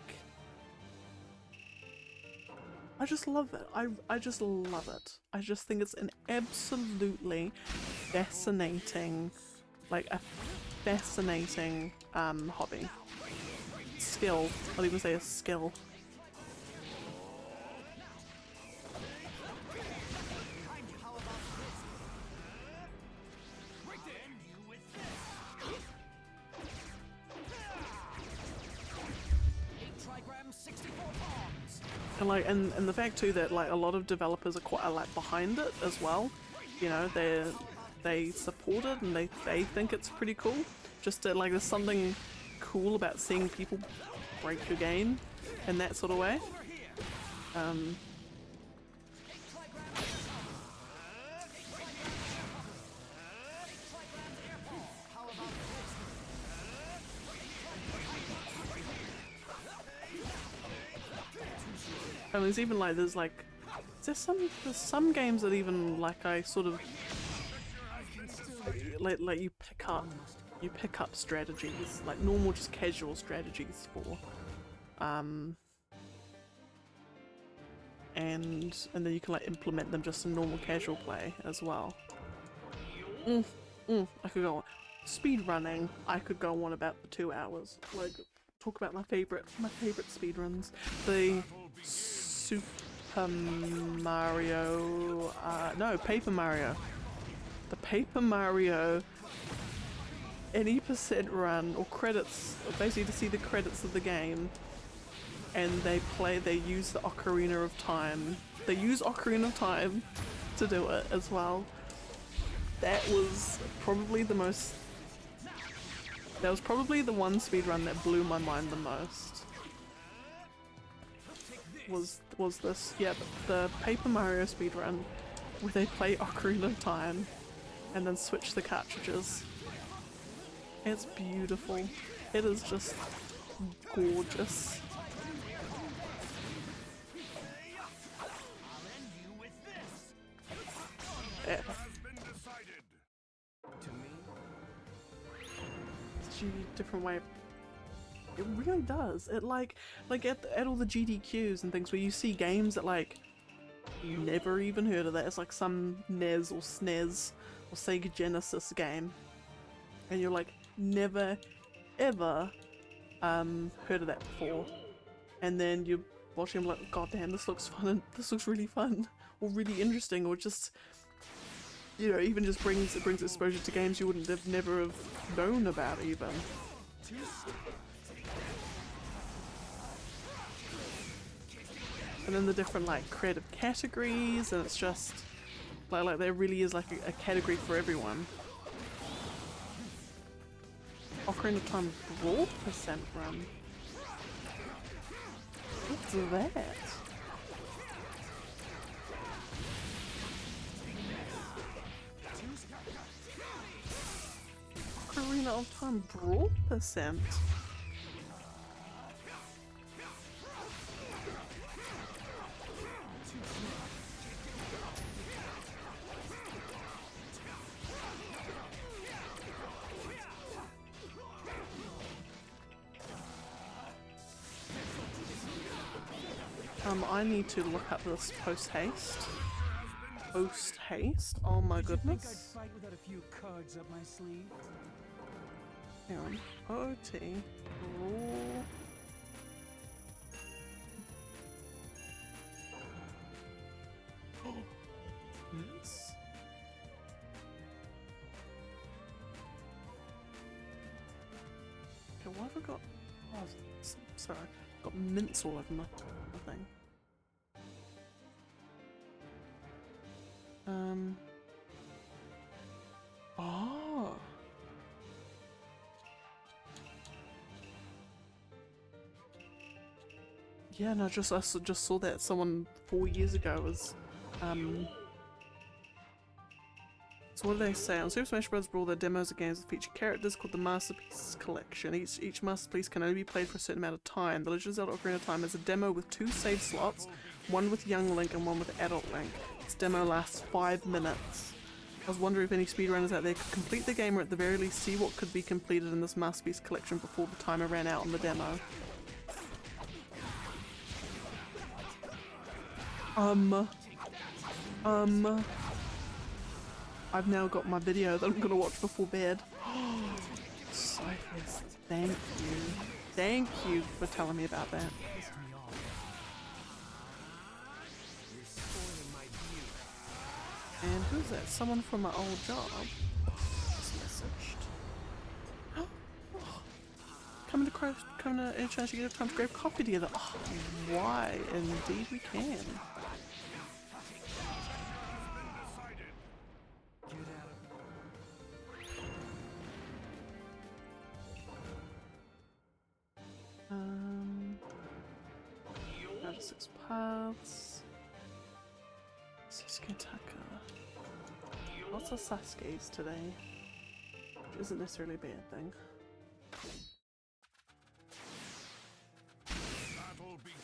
I just love it. I just love it. I just think it's an absolutely fascinating like a fascinating hobby. Skill. I'll even say a skill. And like, and the fact too that like a lot of developers are like behind it as well. You know, they support it and they think it's pretty cool. Just like there's something cool about seeing people break your game in that sort of way. And there's even like there's some games that even like I sort of like you pick up strategies, like normal just casual strategies for and then you can like implement them just in normal casual play as well. I could go on speed running. I could go on about for 2 hours. Like talk about my favorite speed runs. The Super Mario, no, Paper Mario. The Paper Mario any percent run or credits, basically to see the credits of the game, and they use the Ocarina of Time. They use Ocarina of Time to do it as well. That was probably the one speedrun that blew my mind the most. Was this, yeah, the Paper Mario speedrun where they play Ocarina of Time and then switch the cartridges. It's beautiful. It is just gorgeous. Yeah. It's a different way. It really does. It like at all the GDQs and things where you see games that like you never even heard of that. It's like some NES or SNES or Sega Genesis game, and you're like never ever heard of that before, and then you're watching them like, god damn, this looks fun, and this looks really fun or really interesting, or just, you know, even just brings exposure to games you wouldn't have never have known about even. And then the different like creative categories, and it's just like there really is like a category for everyone. Ocarina of Time Brawl percent run. What's that? Ocarina of Time Brawl percent. I need to look up this post-haste. Post-haste? Oh my goodness. Hang on. OT. Raw. Yes. Okay, what have I got? Oh, sorry. I've got mints all over my thing. Oh. Yeah, no, I just saw that someone 4 years ago was, so what do they say? On Super Smash Bros. Brawl, there are demos of games that feature characters called the Masterpiece Collection. Each Masterpiece can only be played for a certain amount of time. The Legend of Zelda Ocarina of Time is a demo with 2 save slots, one with young Link and one with adult Link. This demo lasts 5 minutes. I was wondering if any speedrunners out there could complete the game, or at the very least see what could be completed in this Masterpiece Collection before the timer ran out on the demo. I've now got my video that I'm gonna watch before bed. Yes, thank you. Thank you for telling me about that. Piss me off. You're spoiling my view. And who's that? Someone from my old job. Just messaged. Come to any chance you get a time to grab coffee together. Oh, why? Indeed we can. Get out of Out of 6 paths. Sasuke Taka. Lots of Sasuke's today. Which isn't necessarily a bad thing. Battle begins.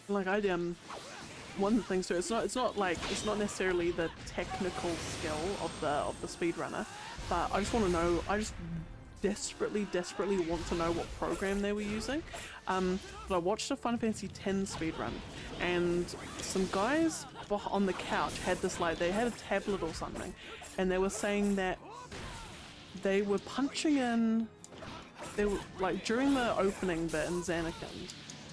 Like one of the things too, it's not necessarily the technical skill of the speedrunner, but I just want to know, I just desperately want to know what program they were using. But I watched a Final Fantasy X speedrun, and some guys on the couch had this, like, they had a tablet or something, and they were saying that they were punching in, they were like during the opening bit in Zanarkand,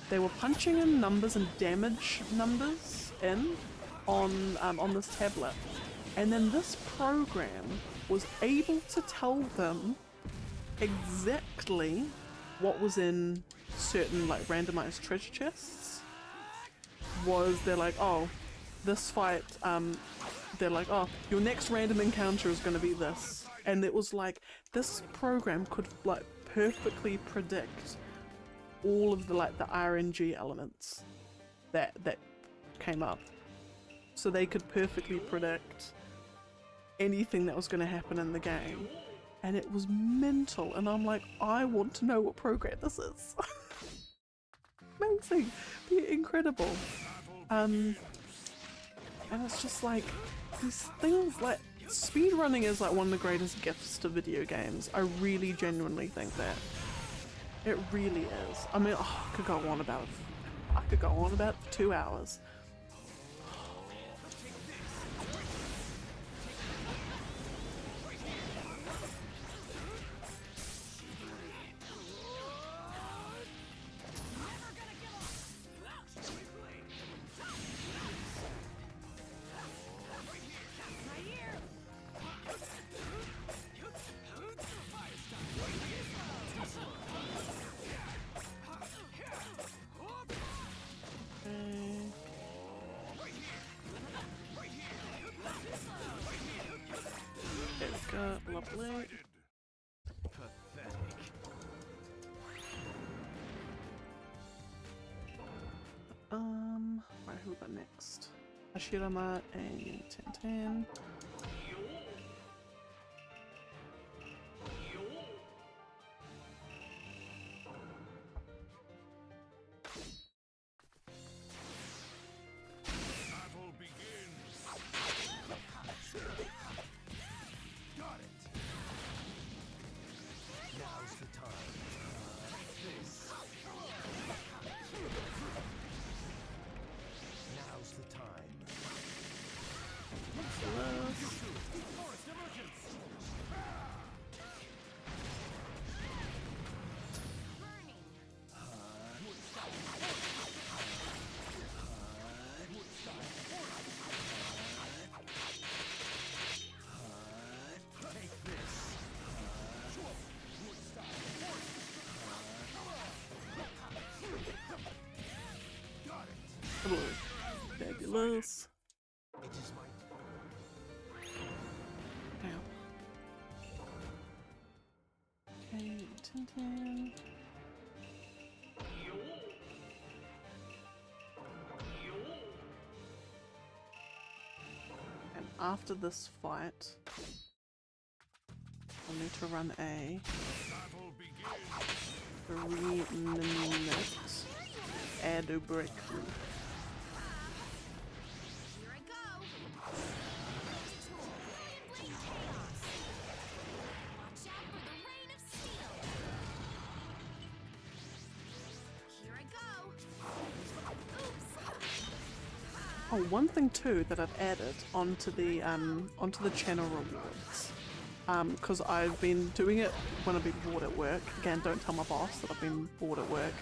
they were punching in numbers and damage numbers in on this tablet, and then this program was able to tell them exactly what was in certain like randomized treasure chests. They're like, oh, this fight, they're like, oh, your next random encounter is going to be this, and it was like this program could like perfectly predict all of the like the RNG elements that came up, so they could perfectly predict anything that was going to happen in the game, and it was mental. And I'm like, I want to know what program this is. Amazing, incredible. And it's just like these things, like speedrunning is like one of the greatest gifts to video games. I really genuinely think that. It really is. I mean, oh, I could go on about it for 2 hours. Lovely. pathetic. Right, who we got next? Hashirama and Tintin. Battle begins. Got it. Now's the time. This. Now's the time. Forest emergence. Take this. Got it. Hello. Fabulous. It is my Ow. Okay, Tintin. And after this fight, I'll need to run a Battle begins. 3-minute Ado breakthrough. Here I go! Blade chaos! Watch out for the rain of steel! Oh, one thing too that I've added onto the channel rewards, because I've been doing it when I've been bored at work. Again, don't tell my boss that I've been bored at work.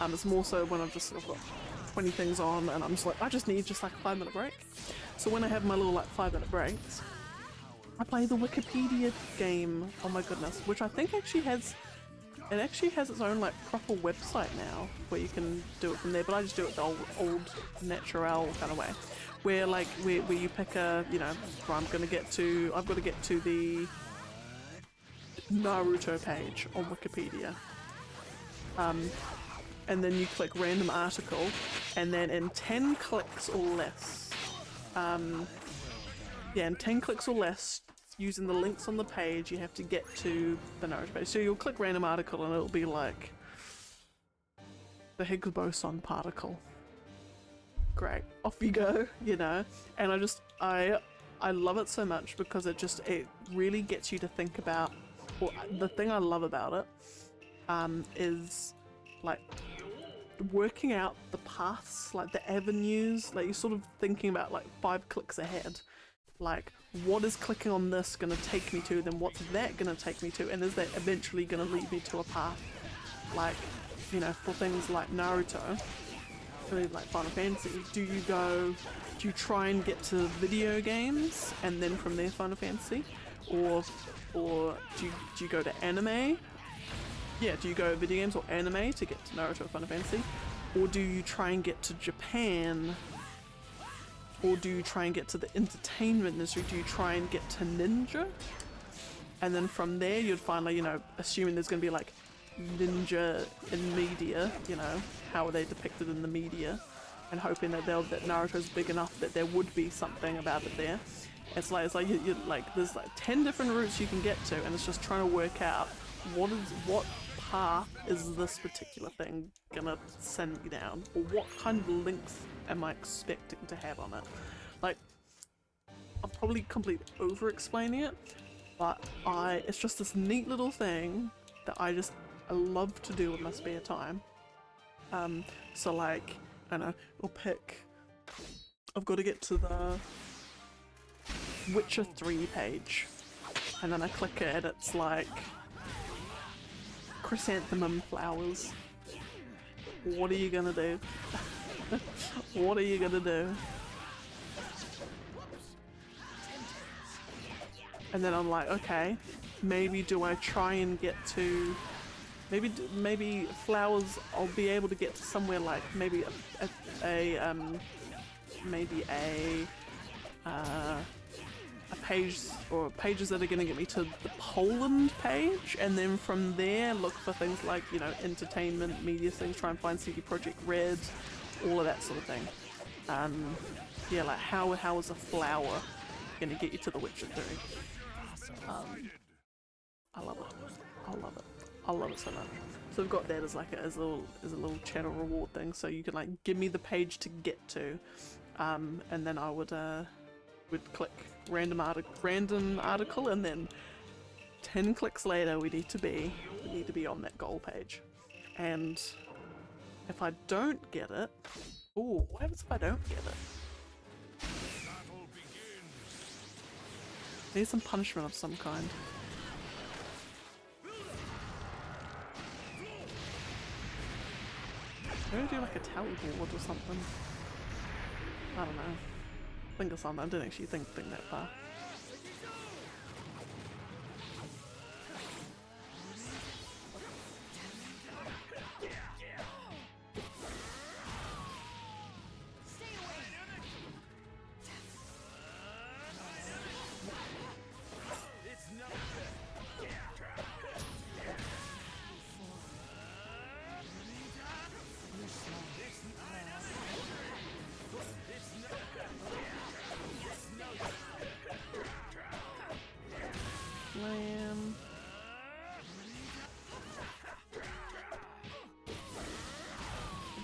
It's more so when I've just sort of got 20 things on and I'm just like, I just need just like a 5-minute break. So when I have my little like 5-minute breaks, I play the Wikipedia game. Oh my goodness, which I think actually has its own like proper website now where you can do it from there, but I just do it the old natural kind of way, where like where you pick a, you know, I've got to get to the Naruto page on Wikipedia, and then you click random article, and then in 10 clicks or less, in 10 clicks or less, using the links on the page, you have to get to the Naruto page. So you'll click random article and it'll be like the Higgs boson particle. Great, off you go, you know. And I love it so much because it really gets you to think about, well, the thing I love about it is like working out the paths, like the avenues, like you're sort of thinking about like 5 clicks ahead. Like, what is clicking on this going to take me to, then what's that going to take me to, and is that eventually going to lead me to a path? Like, you know, for things like Naruto, for like Final Fantasy, do you try and get to video games and then from there Final Fantasy? Or do you go to anime? Yeah, do you go video games or anime to get to Naruto or Final Fantasy? Or do you try and get to Japan? Or do you try and get to the entertainment industry? Do you try and get to ninja? And then from there you'd finally, you know, assuming there's going to be like ninja in media, you know, how are they depicted in the media? And hoping that Naruto's big enough that there would be something about it there. It's like you like there's like 10 different routes you can get to, and it's just trying to work out what path is this particular thing gonna send me down, or what kind of links am I expecting to have on it. Like, I'm probably completely over explaining it, but it's just this neat little thing that I love to do in my spare time. So like, I don't know, I've got to get to the Witcher 3 page, and then I click it and it's like chrysanthemum flowers. What are you gonna do? What are you gonna do? And then I'm like, okay, maybe do I try and get to maybe flowers I'll be able to get to somewhere like maybe a page or pages that are going to get me to the Poland page, and then from there look for things like, you know, entertainment, media things, try and find CD Projekt Red, all of that sort of thing. Yeah, like how is a flower going to get you to The Witcher 3? I love it so much. So we've got that as like as a little channel reward thing, so you can like give me the page to get to, and then I would click random article, and then 10 clicks later we need to be on that goal page. And if I don't get it, ooh, what happens if I don't get it? There's some punishment of some kind. Maybe do like a teleport or something. I don't know. Think of something. I didn't actually think that far. Lamb.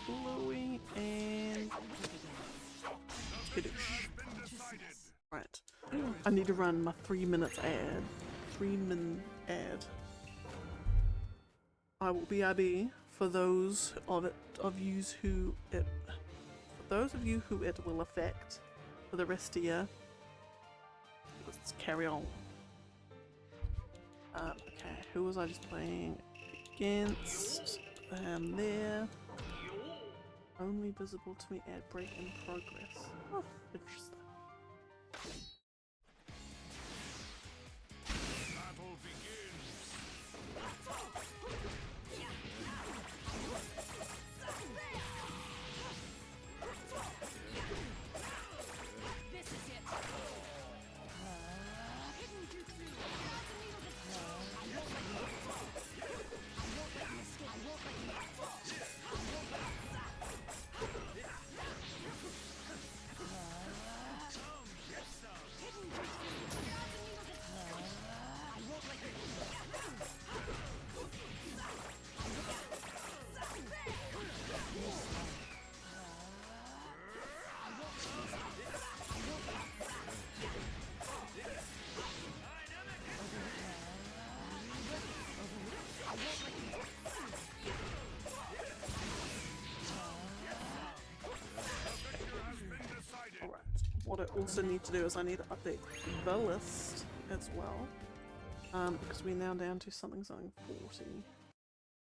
Bluey and Skadoosh. Right. I need to run my 3 minutes ad. 3-minute ad. I will BRB for those of yous who those of you who it will affect for the rest of you, let's carry on. Okay, who was I just playing against? There. Only visible to me at break in progress. Oh, interesting. Battle begins. This is it. Hidden jutsu. I won't let you escape. I won't let you Alright, what I also need to do is I need to update the list as well. Because we're now down to something 40.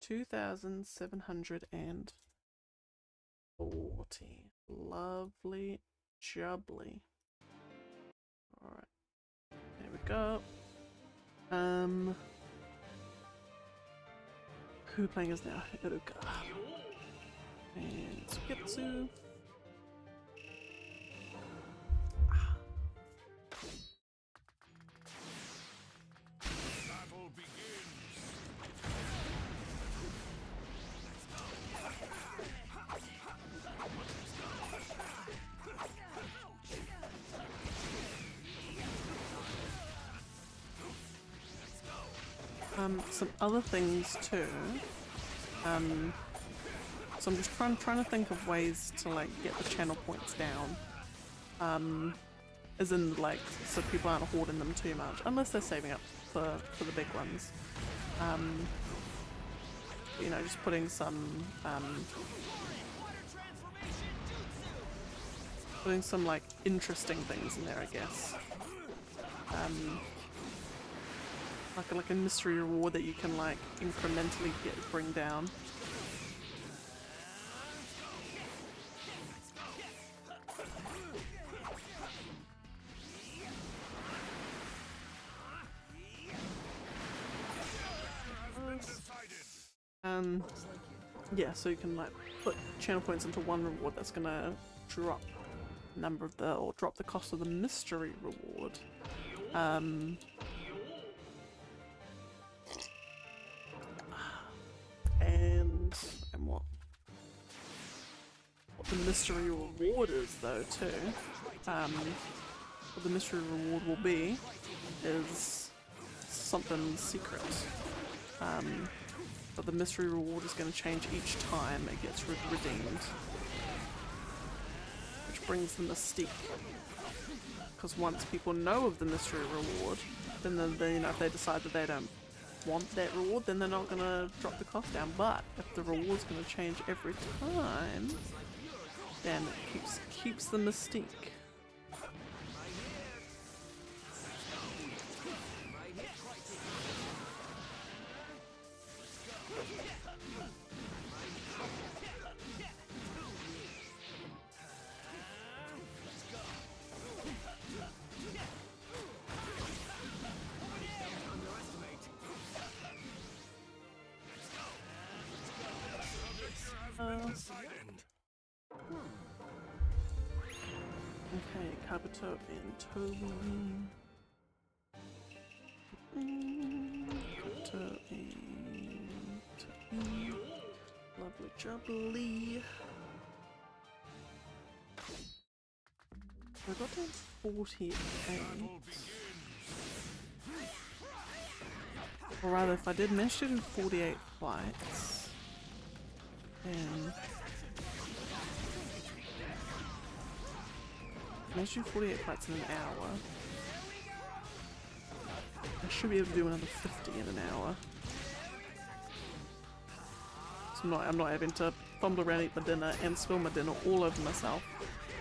2,740. Lovely jubbly. Alright. There we go. Who playing is now? Iruka. And Suketsu. Battle begins. Some other things too. So I'm just trying to think of ways to like get the channel points down. As in like so people aren't hoarding them too much, unless they're saving up for the big ones. You know, just putting some like interesting things in there, I guess. Like a mystery reward that you can like incrementally bring down. Yeah, so you can like put channel points into one reward that's gonna drop number of the or drop the cost of the mystery reward. And what the mystery reward is though too. What the mystery reward will be is something secret. But the mystery reward is going to change each time it gets redeemed, which brings the mystique. Because once people know of the mystery reward, then they, you know, if they decide that they don't want that reward, then they're not going to drop the cost down. But if the reward's going to change every time, then it keeps the mystique. Okay, Kabuto and Toby. Kabuto and Toby. Lovely jubbly. I got to 48. Or rather, if I did manage to do 48 flights, then managed to do 48 flights in an hour. I should be able to do another 50 in an hour. So I'm not having to fumble around, eat my dinner, and spill my dinner all over myself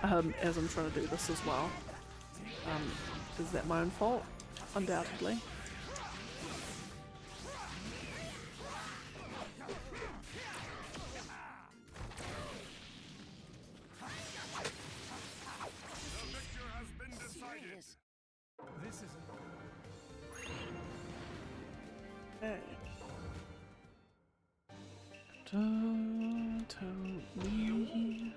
as I'm trying to do this as well. Is that my own fault? Undoubtedly. Okay. Don't tell me.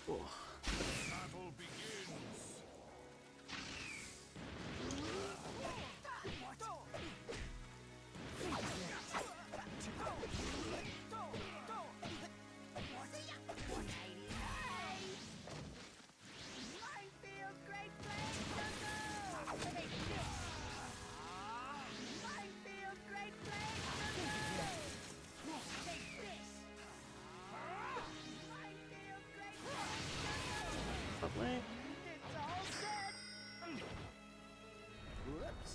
Oh. Battle begins. Lovely. Whoops.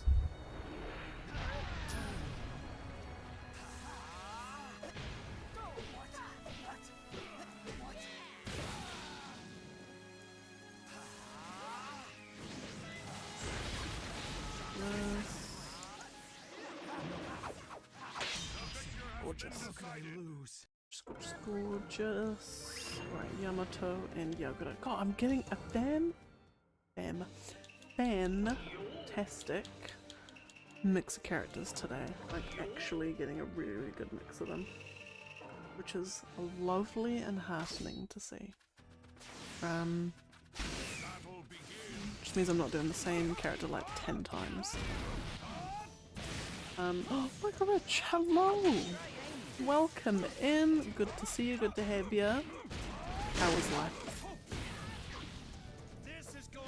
Gorgeous. How could I lose? Gorgeous, gorgeous. Right, Yamato and Yagura. God, I'm getting a fantastic mix of characters today. Like, actually getting a really, really good mix of them. Which is lovely and heartening to see. Just means I'm not doing the same character like 10 times. Oh my god, Rich, hello! Welcome in, good to see you, good to have you. How was life? This is going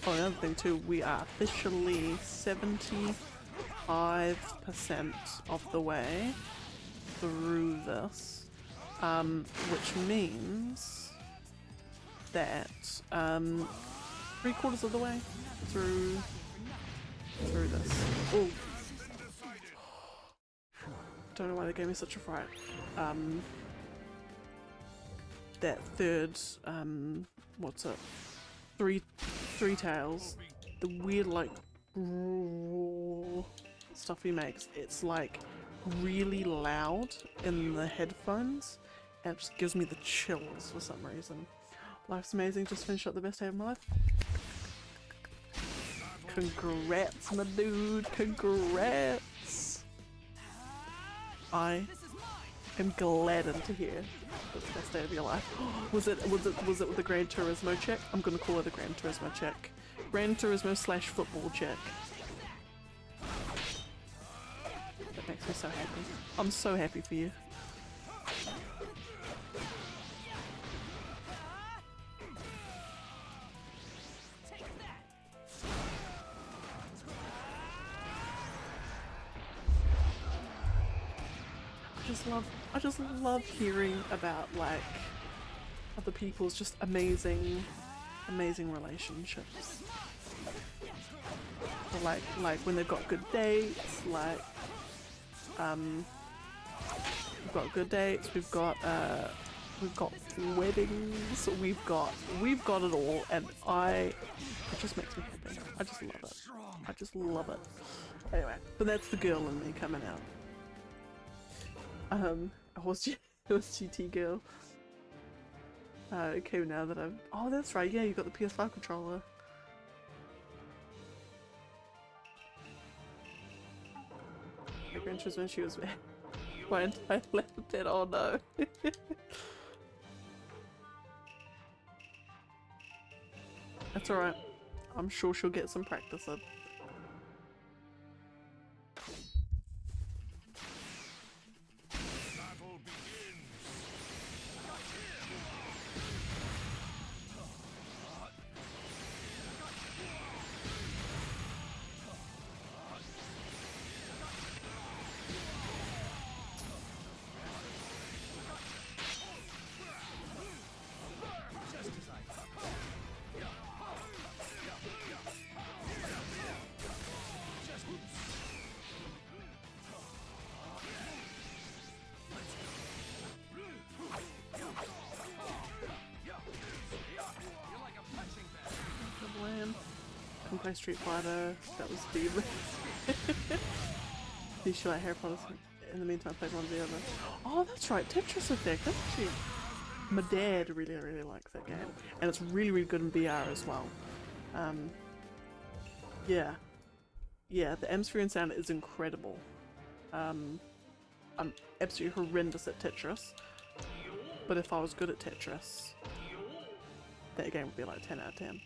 Oh, another thing too, we are officially 75% of the way through this, which means that 3/4 of the way through this. Oh, don't know why they gave me such a fright. That third, what's it? Three tails. The weird like stuff he makes. It's like really loud in the headphones, and it just gives me the chills for some reason. Life's amazing. Just finished up the best day of my life. Congrats, my dude. Congrats. I am gladdened to hear it's the best day of your life. Was it with the Gran Turismo check? I'm gonna call it a Gran Turismo check. Gran Turismo / football check. That makes me so happy. I'm so happy for you. I just love hearing about like other people's just amazing relationships. Or like when they've got good dates, like we've got good dates, we've got weddings, we've got it all, and it just makes me happy. I just love it. I just love it. Anyway, but that's the girl in me coming out. It was GT girl. Okay, now that I've... Oh, that's right, yeah, you got the PS5 controller. My Grinch was when she was my entire left dead. Oh no. That's alright. I'm sure she'll get some practice in. play Street Fighter. That was the you should like Harry Potter. In the meantime, play one or the other. Oh, that's right, Tetris Effect. That's actually my dad really likes that game, and it's really good in VR as well. Yeah, the atmosphere and sound is incredible. I'm absolutely horrendous at Tetris, but if I was good at Tetris, that game would be like 10 out of 10.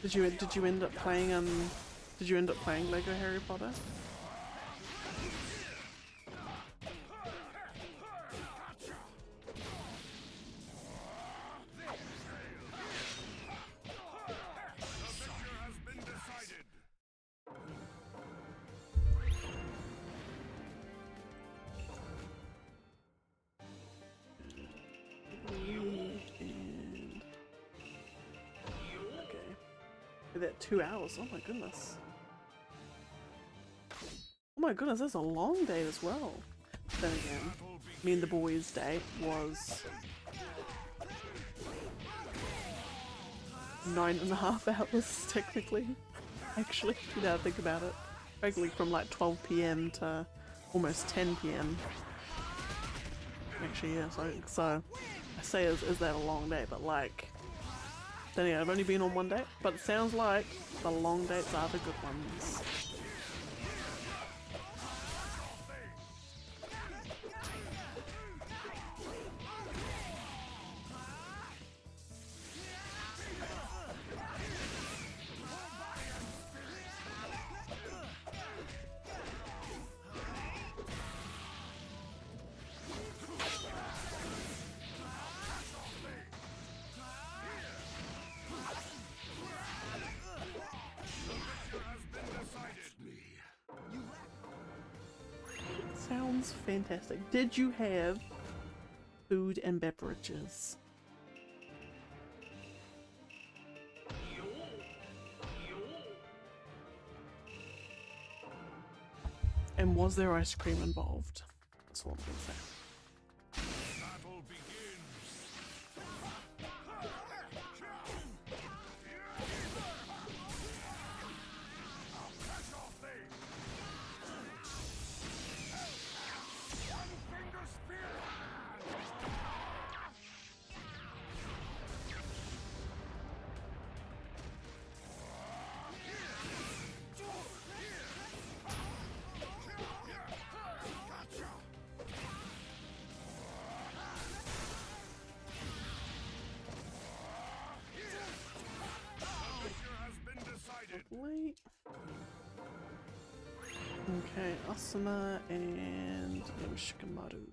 Did you end up playing Lego Harry Potter? That 2 hours, oh my goodness. Oh my goodness, that's a long day as well. Then again, me and the boys' day was 9.5 hours technically. Actually, you know, think about it. Regularly from like 12 PM to almost 10 PM. Actually, yeah, so I say is that a long day, but like, then yeah, I've only been on one date, but it sounds like the long dates are the good ones. Sounds fantastic. Did you have food and beverages? And was there ice cream involved? That's what I'm gonna say. Lovely. Okay, Asuna and Yoshikamaru.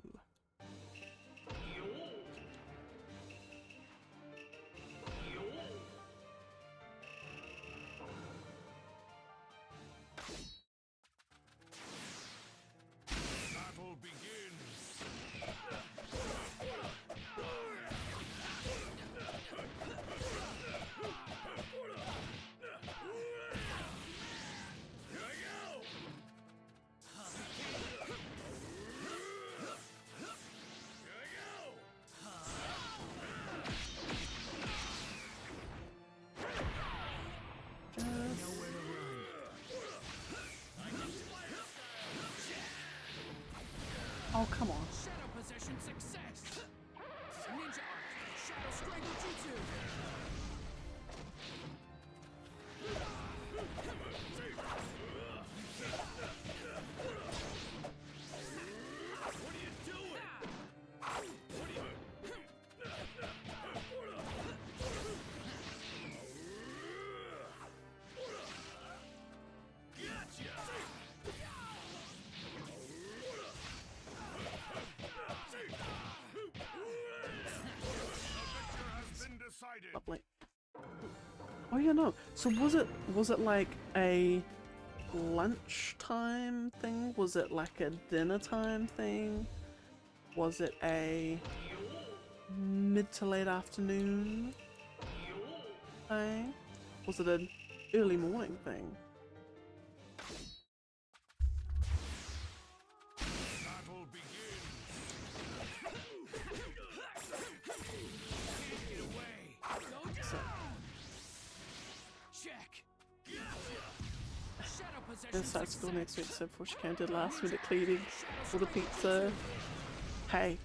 Oh, come on. Shadow possession success. Ninja art. Shadow strength jutsu. What are you doing? Lovely. Oh yeah, no. So was it like a lunchtime thing? Was it like a dinner time thing? Was it a mid to late afternoon thing? Was it an early morning thing? Battle begins. Get away. So, Check. Shadow possession. gonna start school next week, so before she came, did last minute cleaning for the pizza. Hey,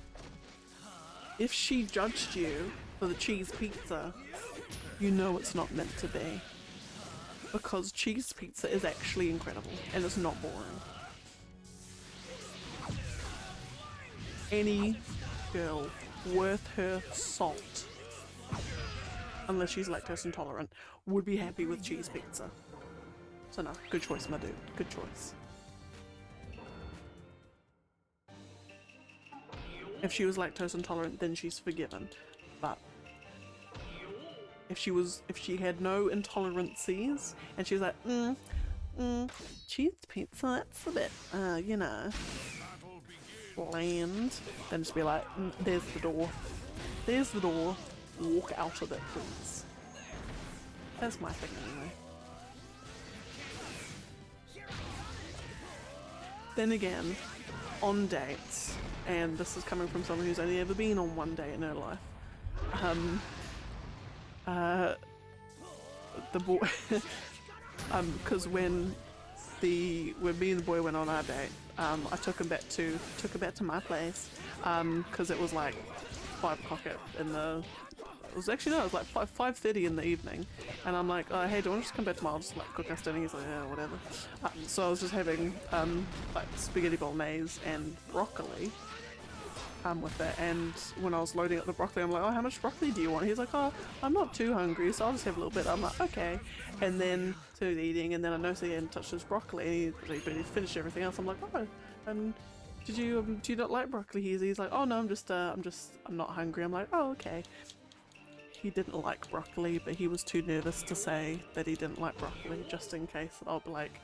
if she judged you for the cheese pizza, you know it's not meant to be. Because cheese pizza is actually incredible and it's not boring. Any girl worth her salt, unless she's lactose intolerant, would be happy with cheese pizza. So no, good choice, my dude. Good choice. If she was lactose intolerant, then she's forgiven. But if she had no intolerancies and she was like, cheese pizza, that's a bit, you know, bland, then just be like, there's the door. There's the door. Walk out of it, please. That's my thing anyway. Then again, on dates, and this is coming from someone who's only ever been on one date in her life, the boy, because when me and the boy went on our date, I took him back to my place, because it was like 5 o'clock in the, it was actually, no, it was like 5:30 in the evening, and I'm like, oh, hey, do you want to just come back tomorrow? I'll just like cook us dinner. He's like, yeah, whatever. So I was just having like spaghetti bolognese and broccoli with it, and when I was loading up the broccoli, I'm like, oh, how much broccoli do you want? He's like, oh, I'm not too hungry, so I'll just have a little bit. I'm like, okay. And then so he's eating, and then I noticed he hadn't touched his broccoli, but he finished everything else. I'm like, oh, do you not like broccoli? He's like, oh no, I'm not hungry. I'm like, oh, okay. He didn't like broccoli, but he was too nervous to say that he didn't like broccoli, just in case that I'll be like,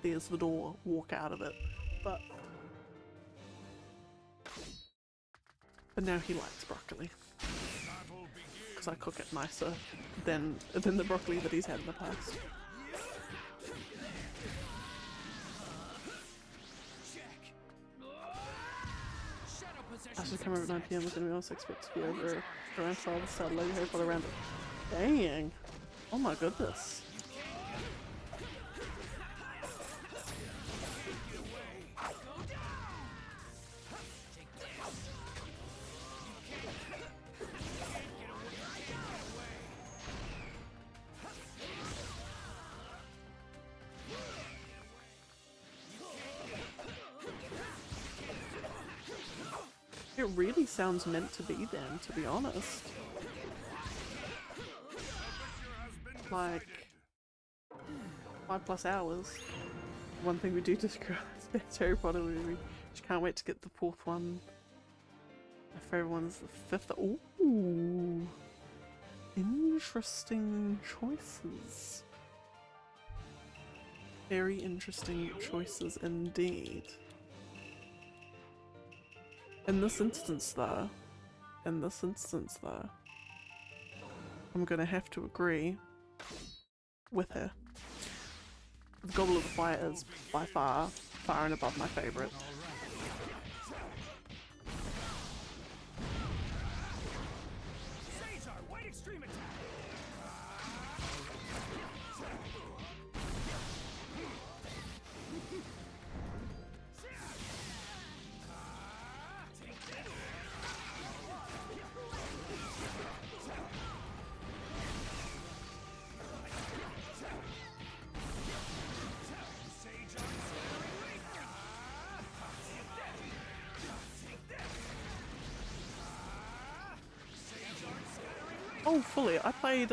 there's the door, walk out of it. But now he likes broccoli, because I cook it nicer than the broccoli that he's had in the past. I should come over at 9 PM with anyone else expect to be over around 12 to start loading for the round. Dang! Oh my goodness. It really sounds meant to be then, to be honest. Like 5+ hours. One thing we do describe is Harry Potter movie. Just can't wait to get the 4th one. My favorite one is the 5th. Ooh, interesting choices. Very interesting choices indeed. In this instance though, I'm gonna have to agree with her. The Goblet of the Fire is by far and above my favourite. Oh, fully. I played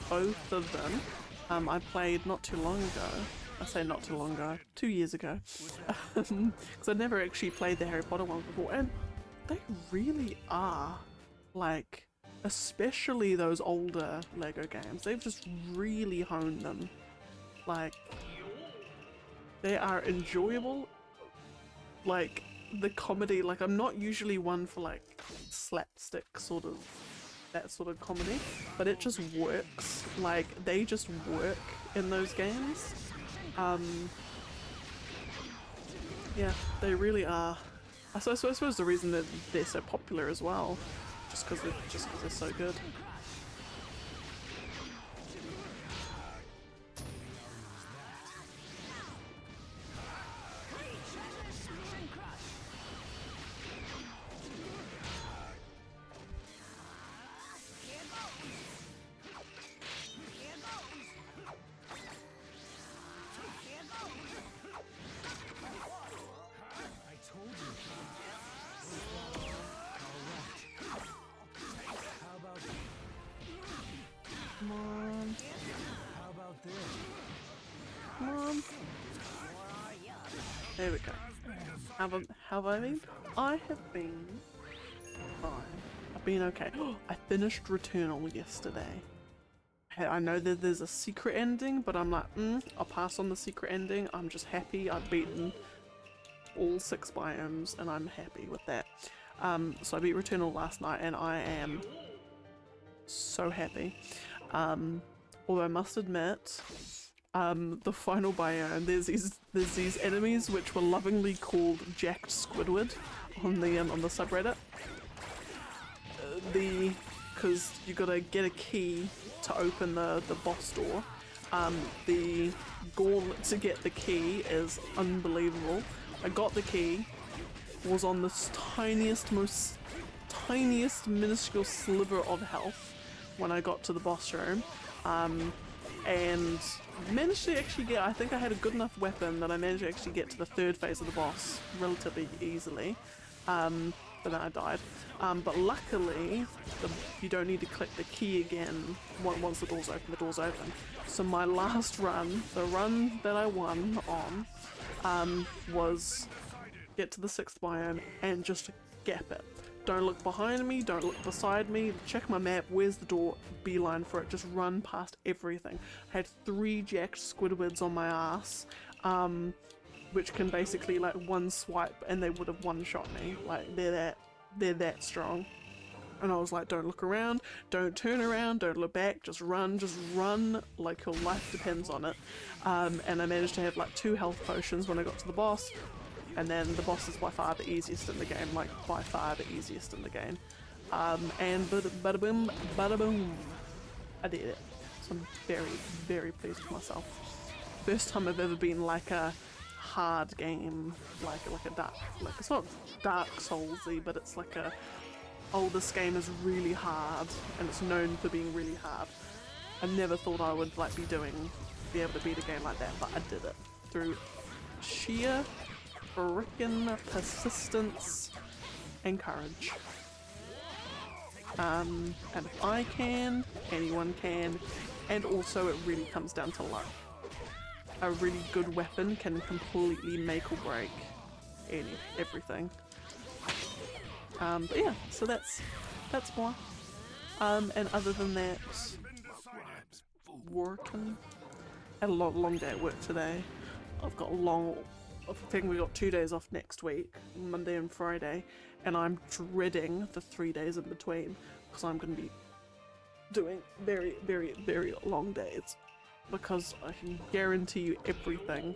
both of them. I played not too long ago. I say not too long ago, 2 years ago. Because I'd never actually played the Harry Potter ones before, and they really are like especially those older Lego games, they've just really honed them. Like, they are enjoyable. Like, the comedy, like, I'm not usually one for like slapstick sort of, that sort of comedy, but it just works. Like, they just work in those games. Yeah, they really are. I suppose the reason that they're so popular as well, just because they're so good. Mom. How about this? Mom. There we go. How have I been? I have been fine. I've been okay. I finished Returnal yesterday. I know that there's a secret ending, but I'm like, I'll pass on the secret ending. I'm just happy I've beaten all 6 biomes and I'm happy with that. So I beat Returnal last night and I am so happy. Although I must admit, the final biome, there's these enemies which were lovingly called Jacked Squidward on the subreddit. Because you gotta get a key to open the boss door. The gauntlet to get the key is unbelievable. I got the key, was on this tiniest minuscule sliver of health when I got to the boss room, and managed to actually get, I think I had a good enough weapon that I managed to actually get to the 3rd phase of the boss relatively easily, but then I died. But luckily, you don't need to click the key again once the door's open. So my last run, the run that I won on, was get to the 6th biome and just gap it. Don't look behind me, don't look beside me, check my map, where's the door, beeline for it, just run past everything. I had 3 Jacked Squidwards on my ass, which can basically like one swipe and they would have one-shot me. Like, they're that strong. And I was like, don't look around, don't turn around, don't look back, just run like your life depends on it. And I managed to have like 2 health potions when I got to the boss. And then the boss is by far the easiest in the game, like by far the easiest in the game. And bada boom, I did it. So I'm very, very pleased with myself. First time I've ever been like a hard game, like a dark, like it's not Dark Soulsy, but it's like a, oh, this game is really hard and it's known for being really hard. I never thought I would like be able to beat a game like that, but I did it through sheer frickin' persistence and courage. And if I can, anyone can, and also it really comes down to luck. A really good weapon can completely make or break everything. But yeah, so that's more. And other than that, working. Had a long day at work today. I've got I think we got 2 days off next week, Monday and Friday, and I'm dreading the 3 days in between because I'm going to be doing very, very, very long days, because I can guarantee you everything.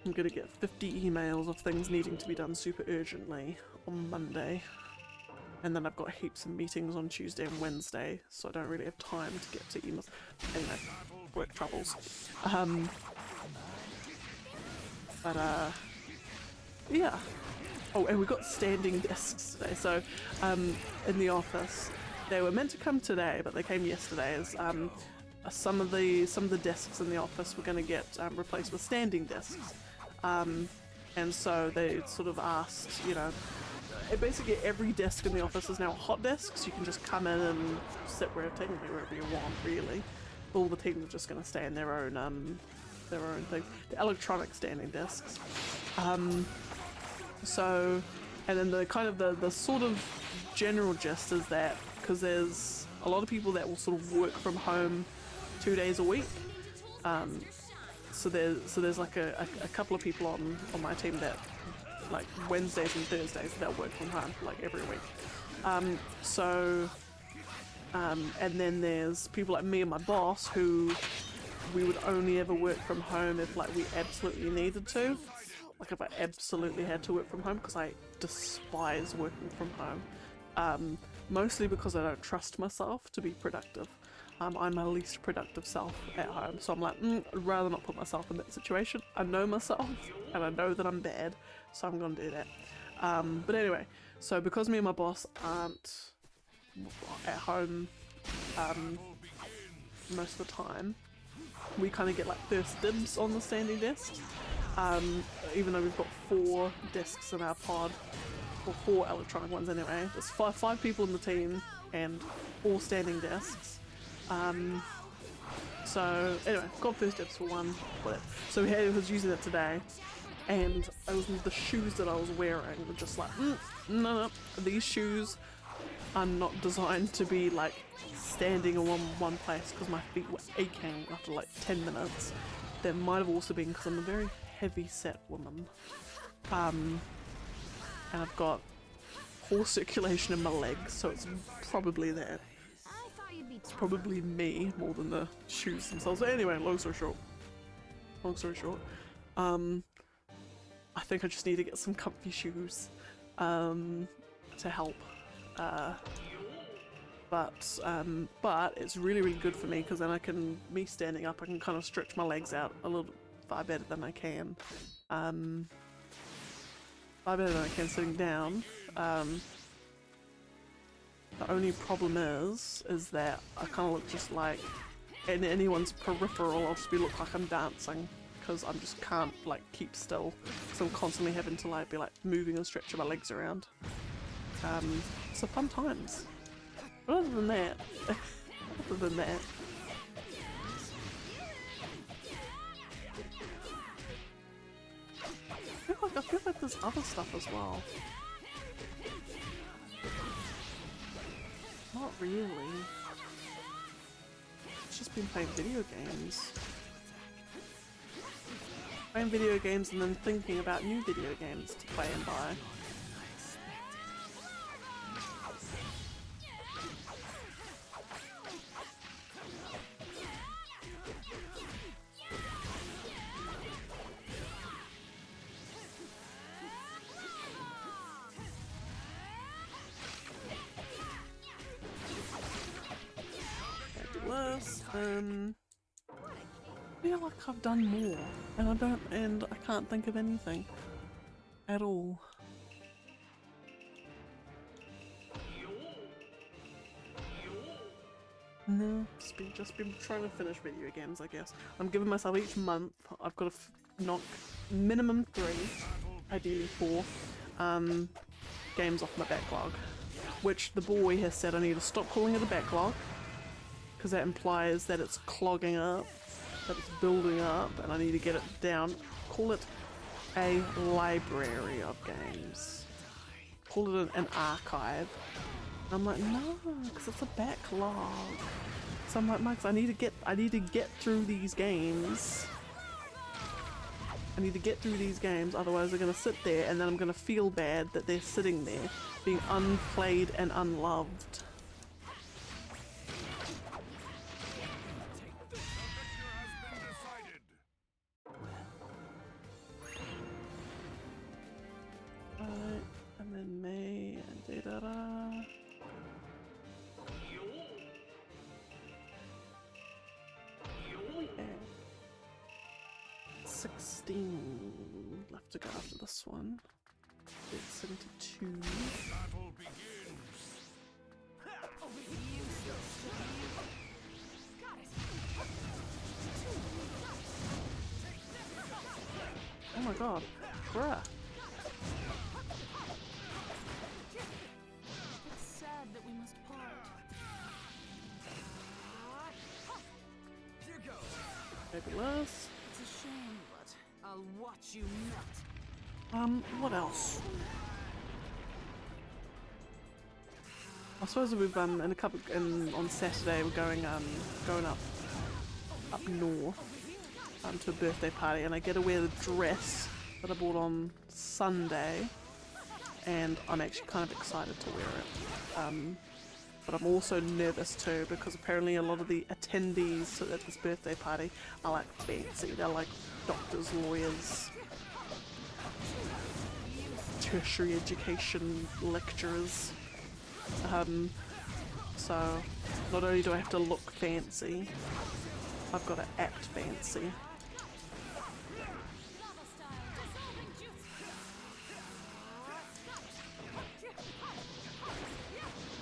I'm going to get 50 emails of things needing to be done super urgently on Monday, and then I've got heaps of meetings on Tuesday and Wednesday, so I don't really have time to get to emails. Anyway, work troubles. But yeah. Oh, and we got standing desks today. So in the office, they were meant to come today, but they came yesterday. As some of the desks in the office were going to get replaced with standing desks, and so they sort of asked, you know, basically every desk in the office is now a hot desk, so you can just come in and sit technically wherever you want, really. All the teams are just going to stay in their own thing. The electronic standing desks. So, and then the kind of the sort of general gist is that because there's a lot of people that will sort of work from home 2 days a week. So there's like a couple of people on my team that like Wednesdays and Thursdays that work from home like every week. And then there's people like me and my boss who we would only ever work from home if like we absolutely needed to. Like if I absolutely had to work from home, because I despise working from home. Mostly because I don't trust myself to be productive. I'm my least productive self at home, so I'm like, I'd rather not put myself in that situation. I know myself, and I know that I'm bad, so I'm gonna do that. But anyway, so because me and my boss aren't at home most of the time, we kind of get like first dibs on the standing desks. Even though we've got 4 desks in our pod, or 4 electronic ones anyway. There's five people in the team and all standing desks. So anyway, got first dibs for one. Whatever. So he was using it today, and the shoes that I was wearing were just like, no, these shoes are not designed to be like standing in one place, because my feet were aching after like 10 minutes. That might have also been because I'm a very heavy set woman. And I've got poor circulation in my legs, so it's probably that. It's probably me more than the shoes themselves. But anyway, long story short, I think I just need to get some comfy shoes to help. But it's really good for me, because then me standing up, I can kind of stretch my legs out a little far better than I can. Far better than I can sitting down. The only problem is that I kind of look just like, in anyone's peripheral, I'll just look like I'm dancing, because I just can't like keep still, because I'm constantly having to like be like moving and stretching my legs around. So fun times. But other than that, I feel like there's other stuff as well. Not really. It's just been playing video games. Playing video games and then thinking about new video games to play and buy. I feel like I've done more, and I can't think of anything at all. No, just been trying to finish video games, I guess. I'm giving myself each month, I've got to knock minimum 3, ideally 4, games off my backlog. Which the boy has said I need to stop calling it a backlog, because that implies that it's clogging up, that it's building up, and I need to get it down. Call it a library of games. Call it an archive. And I'm like, no, because it's a backlog. So I'm like, Max, I need to get through these games. I need to get through these games, otherwise they're gonna sit there, and then I'm gonna feel bad that they're sitting there, being unplayed and unloved. And then May and da-da-da. Yeah. 16 left to go after this one. 72. Battle begins. Oh my god, bruh. It's sad that we must part. Here goes. Maybe less. It's a shame, but I'll watch you melt. What else? I suppose we've in a couple on Saturday we're going up north to a birthday party, and I get to wear the dress that I bought on Sunday, and I'm actually kind of excited to wear it. But I'm also nervous too, because apparently a lot of the attendees at this birthday party are like fancy. They're like doctors, lawyers, tertiary education lecturers. So not only do I have to look fancy, I've got to act fancy.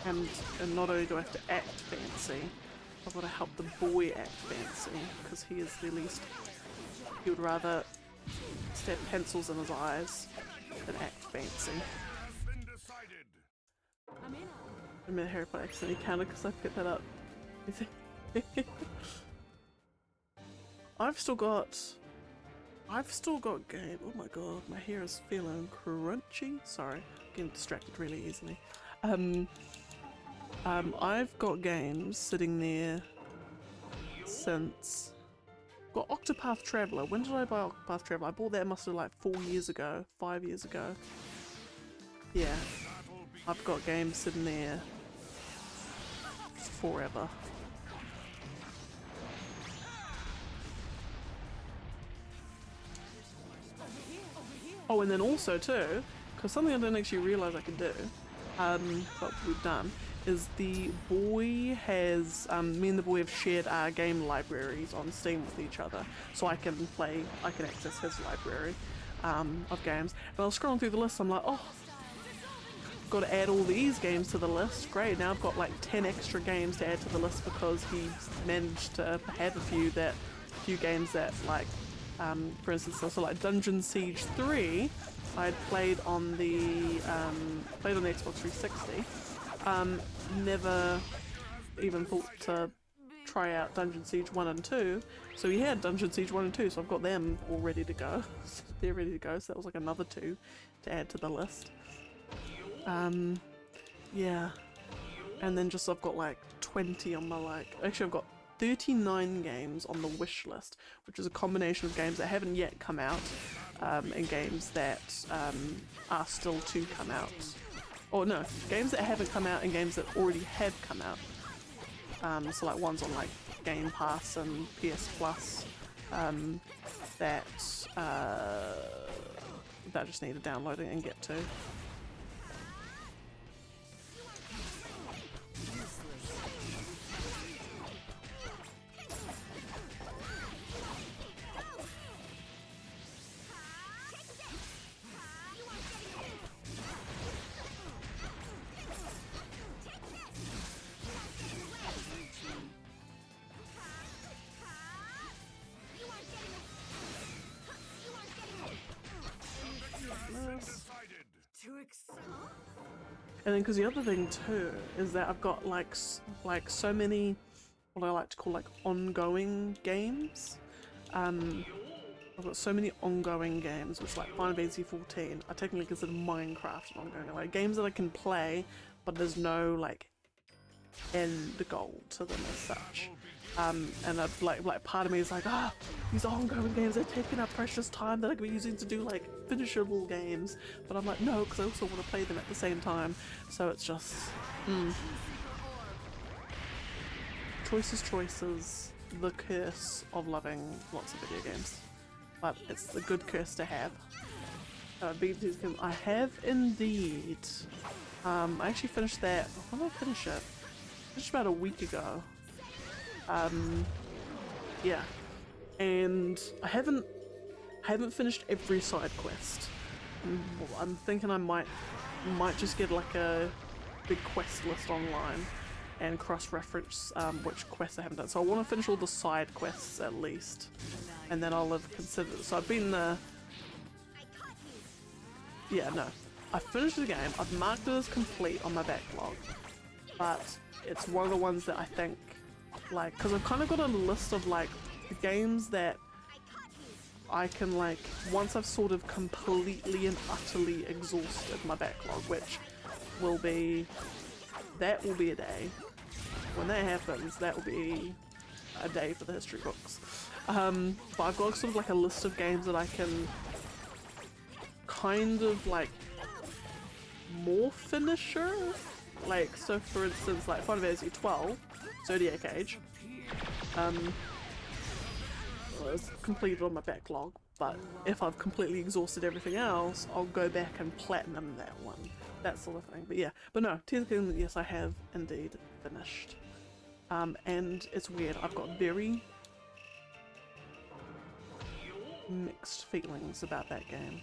And not only do I have to act fancy, I've got to help the boy act fancy, because he is the least. He would rather stab pencils in his eyes than act fancy. I made a Harry Potter accidentally counted because I picked that up. I've still got game. Oh my god, my hair is feeling crunchy. Sorry, getting distracted really easily. I've got games sitting there since... Got Octopath Traveler. When did I buy Octopath Traveler? I bought that must have like 4 years ago, 5 years ago. Yeah, I've got games sitting there forever. Oh, and then also too, because something I didn't actually realise I could do, but we've done, is the boy has, me and the boy have shared our game libraries on Steam with each other, so I can access his library of games. And I was scrolling through the list, I'm like, oh, got to add all these games to the list. Great, now I've got like 10 extra games to add to the list because he's managed to have a few games that like, for instance, so like Dungeon Siege 3, I'd played on the Xbox 360. Never even thought to try out Dungeon Siege 1 and 2, so he had Dungeon Siege 1 and 2, so I've got them all ready to go. They're ready to go, so that was like another 2 to add to the list. Yeah, and then just I've got like 20 on my actually I've got 39 games on the wish list, which is a combination of games that haven't yet come out and games that are still to come out. Or no, games that haven't come out and games that already have come out. So like ones on like Game Pass and PS Plus that just need to download it and get to. And then because the other thing too is that I've got like so many what I like to call like ongoing games. I've got so many ongoing games, which like Final Fantasy 14, I technically consider Minecraft an ongoing, like games that I can play, but there's no like end goal to them as such. And I've like part of me is like, these ongoing games are taking up precious time that I could be using to do like finishable games, but I'm like, no, because I also want to play them at the same time. So it's just choices, the curse of loving lots of video games, but it's the good curse to have. I have indeed. I actually finished that. When did I finish it? Just about a week ago. Yeah, and I haven't finished every side quest. I'm thinking I might just get like a big quest list online and cross-reference which quests I haven't done. So I want to finish all the side quests at least, and then I'll have considered. So I've been yeah, no, I finished the game. I've marked it as complete on my backlog, but it's one of the ones that I think, like, because I've kind of got a list of like the games that I can like, once I've sort of completely and utterly exhausted my backlog, which will be that will be a day. When that happens, that will be a day for the history books. But I've got sort of like a list of games that I can kind of like more finisher. Like, so for instance, like Final Fantasy 12, Zodiac Age, well, it's completed on my backlog, but if I've completely exhausted everything else, I'll go back and platinum that one. That sort of thing. But yeah, but no, Tears of the Kingdom, yes, I have indeed finished. And it's weird, I've got very mixed feelings about that game.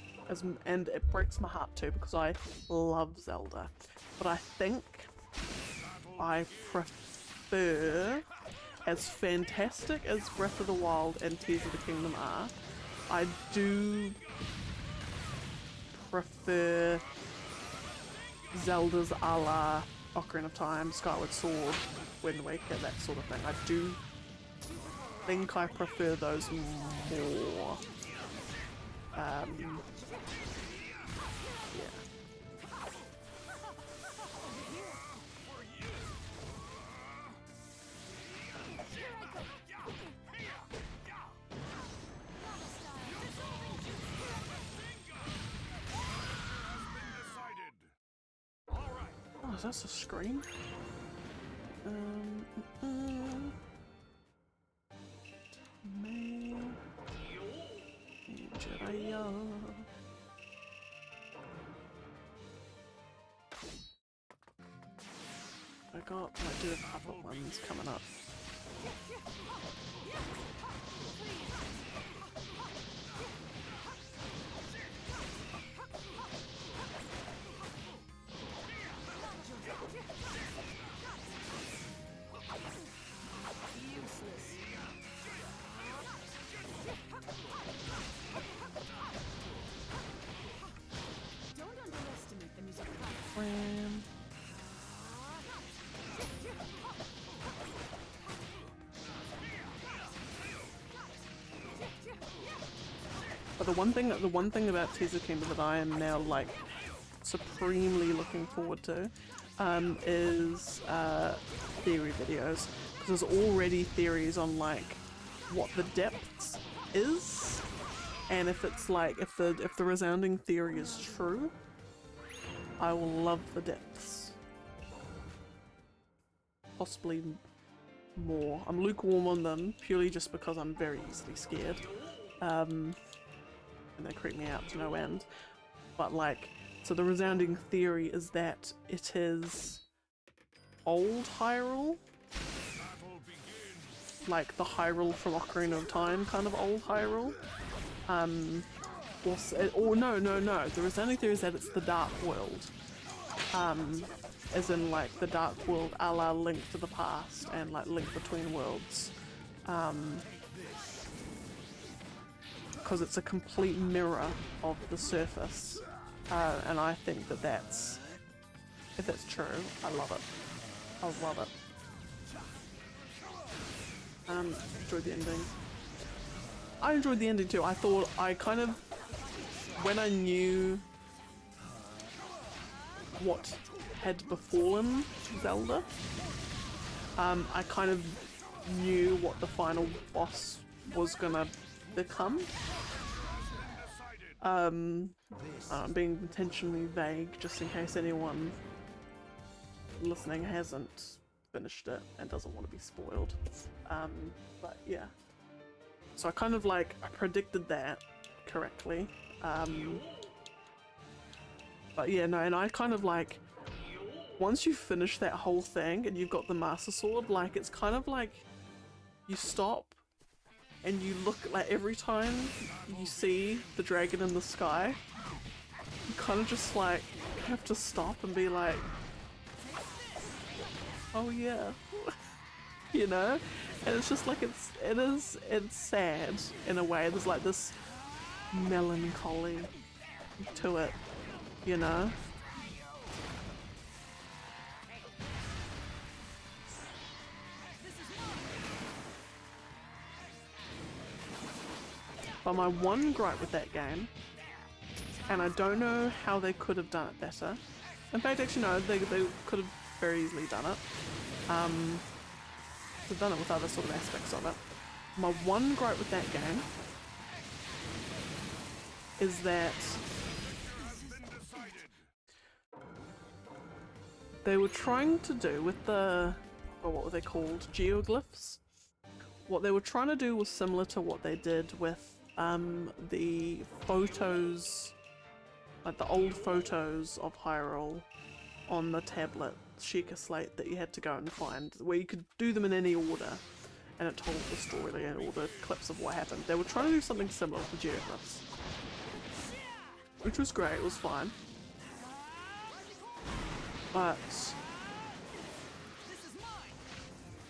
And it breaks my heart too, because I love Zelda. But I think I prefer, as fantastic as Breath of the Wild and Tears of the Kingdom are, I do prefer Zelda's a la Ocarina of Time, Skyward Sword, Wind Waker, that sort of thing. I do think I prefer those more. Yeah. Oh, is that a screen? I do have other ones coming up. Don't underestimate the music. But the one thing about Tears of the Kingdom that I am now like supremely looking forward to is theory videos, because there's already theories on like what the depths is, and if it's like if the resounding theory is true, I will love the depths. Possibly more. I'm lukewarm on them purely just because I'm very easily scared. And they creep me out to no end. But like, so the resounding theory is that it is old Hyrule, like the Hyrule from Ocarina of Time, kind of old Hyrule. Or no, the resounding theory is that it's the Dark World. As in like the Dark World a la Link to the Past and like Link Between Worlds. Because it's a complete mirror of the surface, and I think that if that's true, I love it. I love it. Enjoyed the ending. I enjoyed the ending too. I thought when I knew what had befallen Zelda, I kind of knew what the final boss was gonna become. I'm being intentionally vague just in case anyone listening hasn't finished it and doesn't want to be spoiled. But yeah. So I kind of like, I predicted that correctly. But yeah, no, and I kind of like, once you finish that whole thing and you've got the Master Sword, like it's kind of like you stop and you look, like every time you see the dragon in the sky, you kind of just like have to stop and be like, oh yeah, you know? And it's just like, it's sad in a way. There's like this melancholy to it, you know? But my one gripe with that game, and I don't know how they could have done it better. In fact, actually no, they could have very easily done it. We've done it with other sort of aspects of it. My one gripe with that game is that they were trying to do with the, or what were they called, geoglyphs? What they were trying to do was similar to what they did with the photos, like the old photos of Hyrule on the tablet Sheikah slate that you had to go and find, where you could do them in any order and it told the story and all the clips of what happened. They were trying to do something similar with the geoglyphs, which was great, it was fine. But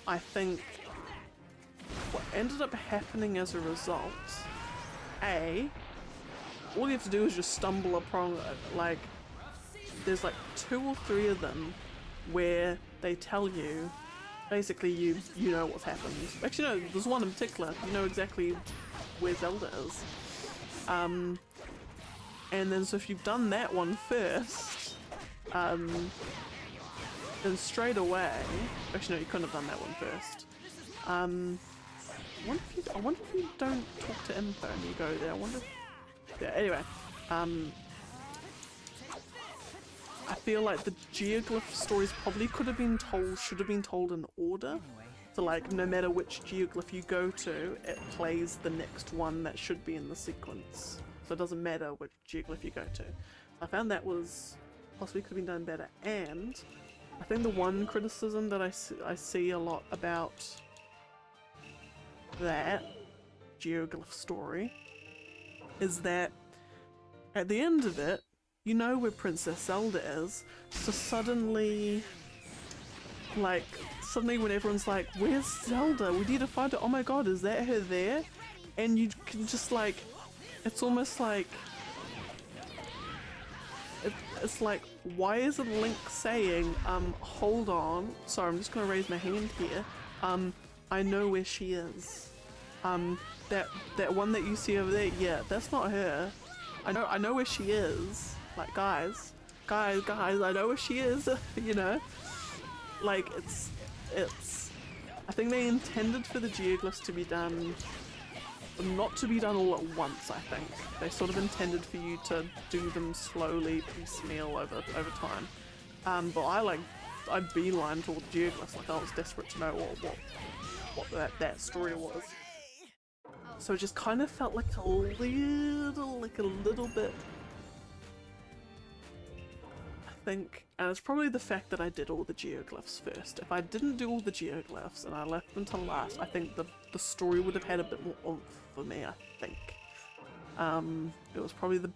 I think what ended up happening as a result, all you have to do is just stumble upon it. Like, there's like 2 or 3 of them where they tell you, basically you know what's happened. Actually no, there's one in particular, you know exactly where Zelda is. And then so if you've done that one first, then straight away, actually no, you couldn't have done that one first. I wonder if you don't talk to Impo and you go there. I wonder if, yeah, anyway. I feel like the geoglyph stories probably should have been told in order. So like, no matter which geoglyph you go to, it plays the next one that should be in the sequence. So it doesn't matter which geoglyph you go to. I found that was possibly could have been done better, and I think the one criticism that I see a lot about that geoglyph story is that at the end of it, you know where Princess Zelda is, so suddenly when everyone's like, where's Zelda? We need to find her. Oh my god, is that her there? And you can just like, it's almost like, it's like, why isn't Link saying, hold on, sorry, I'm just gonna raise my hand here, I know where she is. That one that you see over there, yeah, that's not her. I know where she is. Like, guys, I know where she is, you know? Like, it's, I think they intended for the geoglyphs to be done, not to be done all at once, I think. They sort of intended for you to do them slowly, piecemeal over time. But I beelined all the geoglyphs, like I was desperate to know what that story was. So it just kind of felt like a little bit, I think, and it's probably the fact that I did all the geoglyphs first. If I didn't do all the geoglyphs and I left them till last, I think the story would have had a bit more oomph for me, I think. It was probably the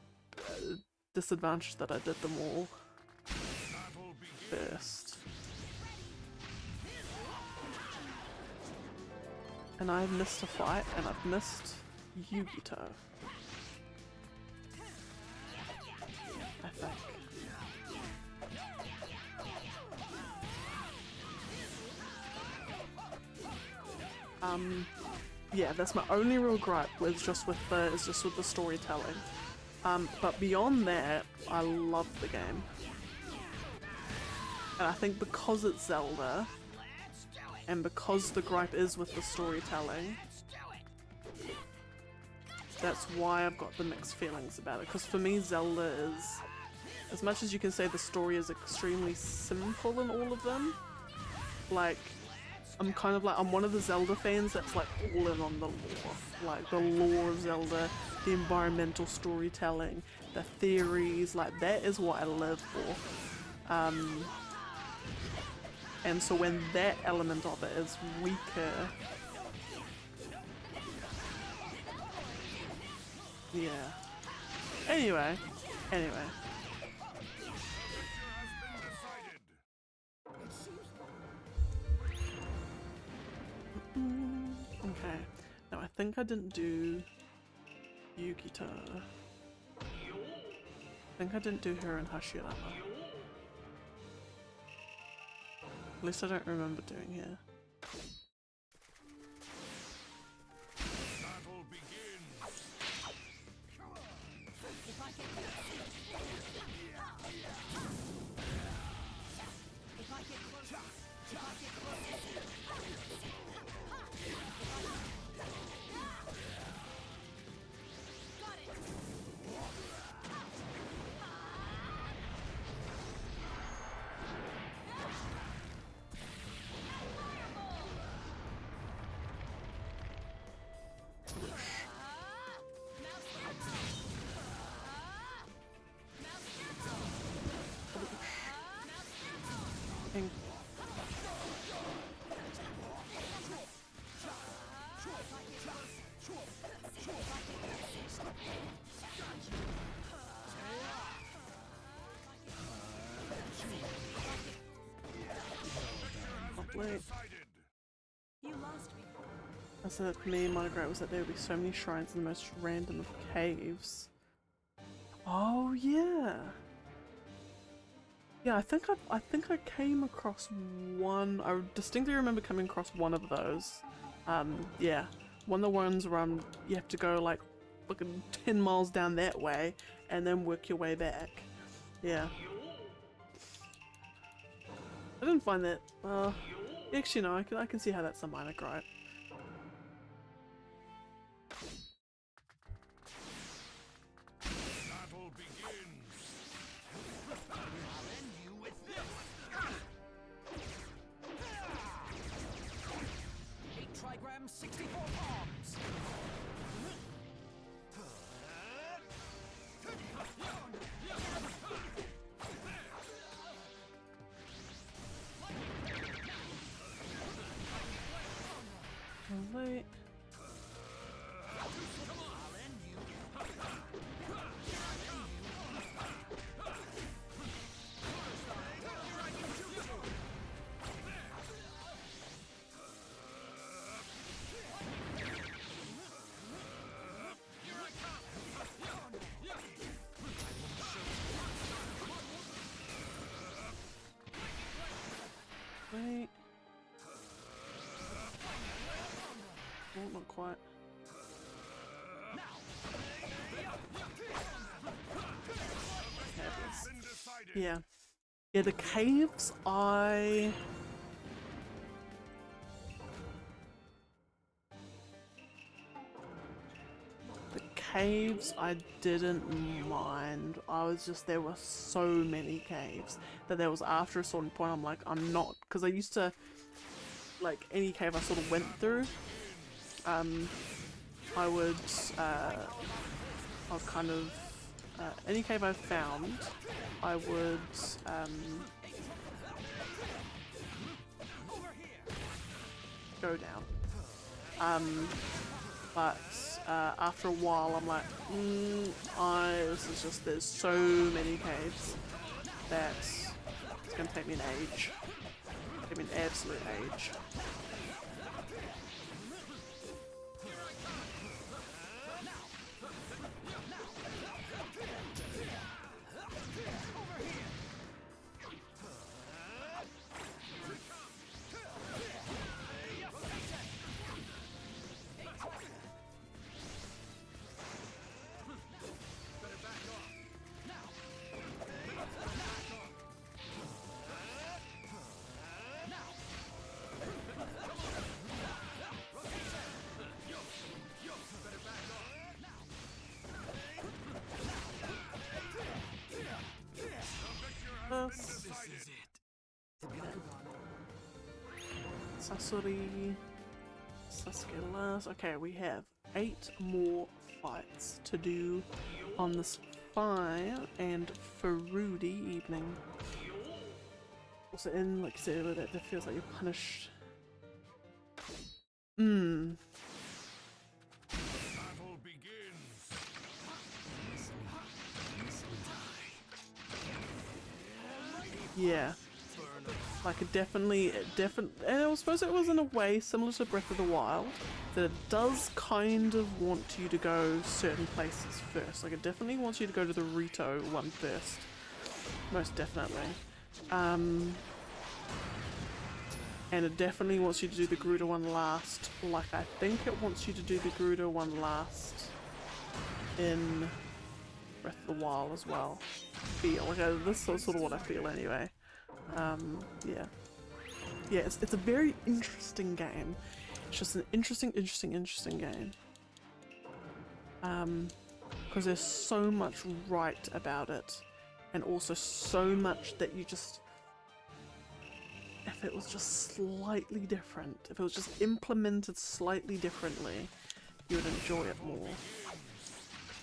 disadvantage that I did them all first. And I've missed a fight, and I've missed Yugito, I think. Yeah, that's my only real gripe is just with the storytelling. But beyond that, I love the game. And I think because it's Zelda, and because the gripe is with the storytelling, that's why I've got the mixed feelings about it. Because for me, Zelda is, as much as you can say the story is extremely simple in all of them, like, I'm kind of like, I'm one of the Zelda fans that's like all in on the lore. Like, the lore of Zelda, the environmental storytelling, the theories, like, that is what I live for. And so when that element of it is weaker, yeah. Anyway. Okay. Now I think I didn't do Yugito. I think I didn't do her in Hashirama. At least I don't remember doing her. If I get wait. You lost me. I said that for me, my regret was that there would be so many shrines in the most random of caves. Oh yeah. Yeah, I think I came across one. I distinctly remember coming across one of those. Yeah, one of the ones where you have to go like fucking 10 miles down that way and then work your way back. Yeah. I didn't find that. Actually, no. I can see how that's a minor gripe. Battle begins. I'll end you with this. 8 trigrams, 64 palms. Oh, wait. Wait. Oh, not quite. Yeah. Yeah, the caves, I didn't mind. I was just, there were so many caves that there was after a certain point I'm like, I'm not, because I used to, like, any cave I sort of went through, I would kind of, any cave I found, I would, go down. But after a while I'm like, this is just, there's so many caves that it's gonna take me an age. Take me an absolute age. This is it. Sasori, Sasuke last. Okay, we have 8 more fights to do on this fire and fruity evening. Also, in like I said earlier, that feels like you're punished. Battle begins. Yeah. Like it definitely, and I suppose it was in a way similar to Breath of the Wild, that it does kind of want you to go certain places first. Like it definitely wants you to go to the Rito one first. Most definitely. And it definitely wants you to do the Gerudo one last. Like I think it wants you to do the Gerudo one last in Breath of the Wild as well. This is sort of what I feel anyway. Yeah. Yeah, it's a very interesting game. It's just an interesting game. Because there's so much right about it, and also so much that you just, if it was just slightly different, if it was just implemented slightly differently, you would enjoy it more.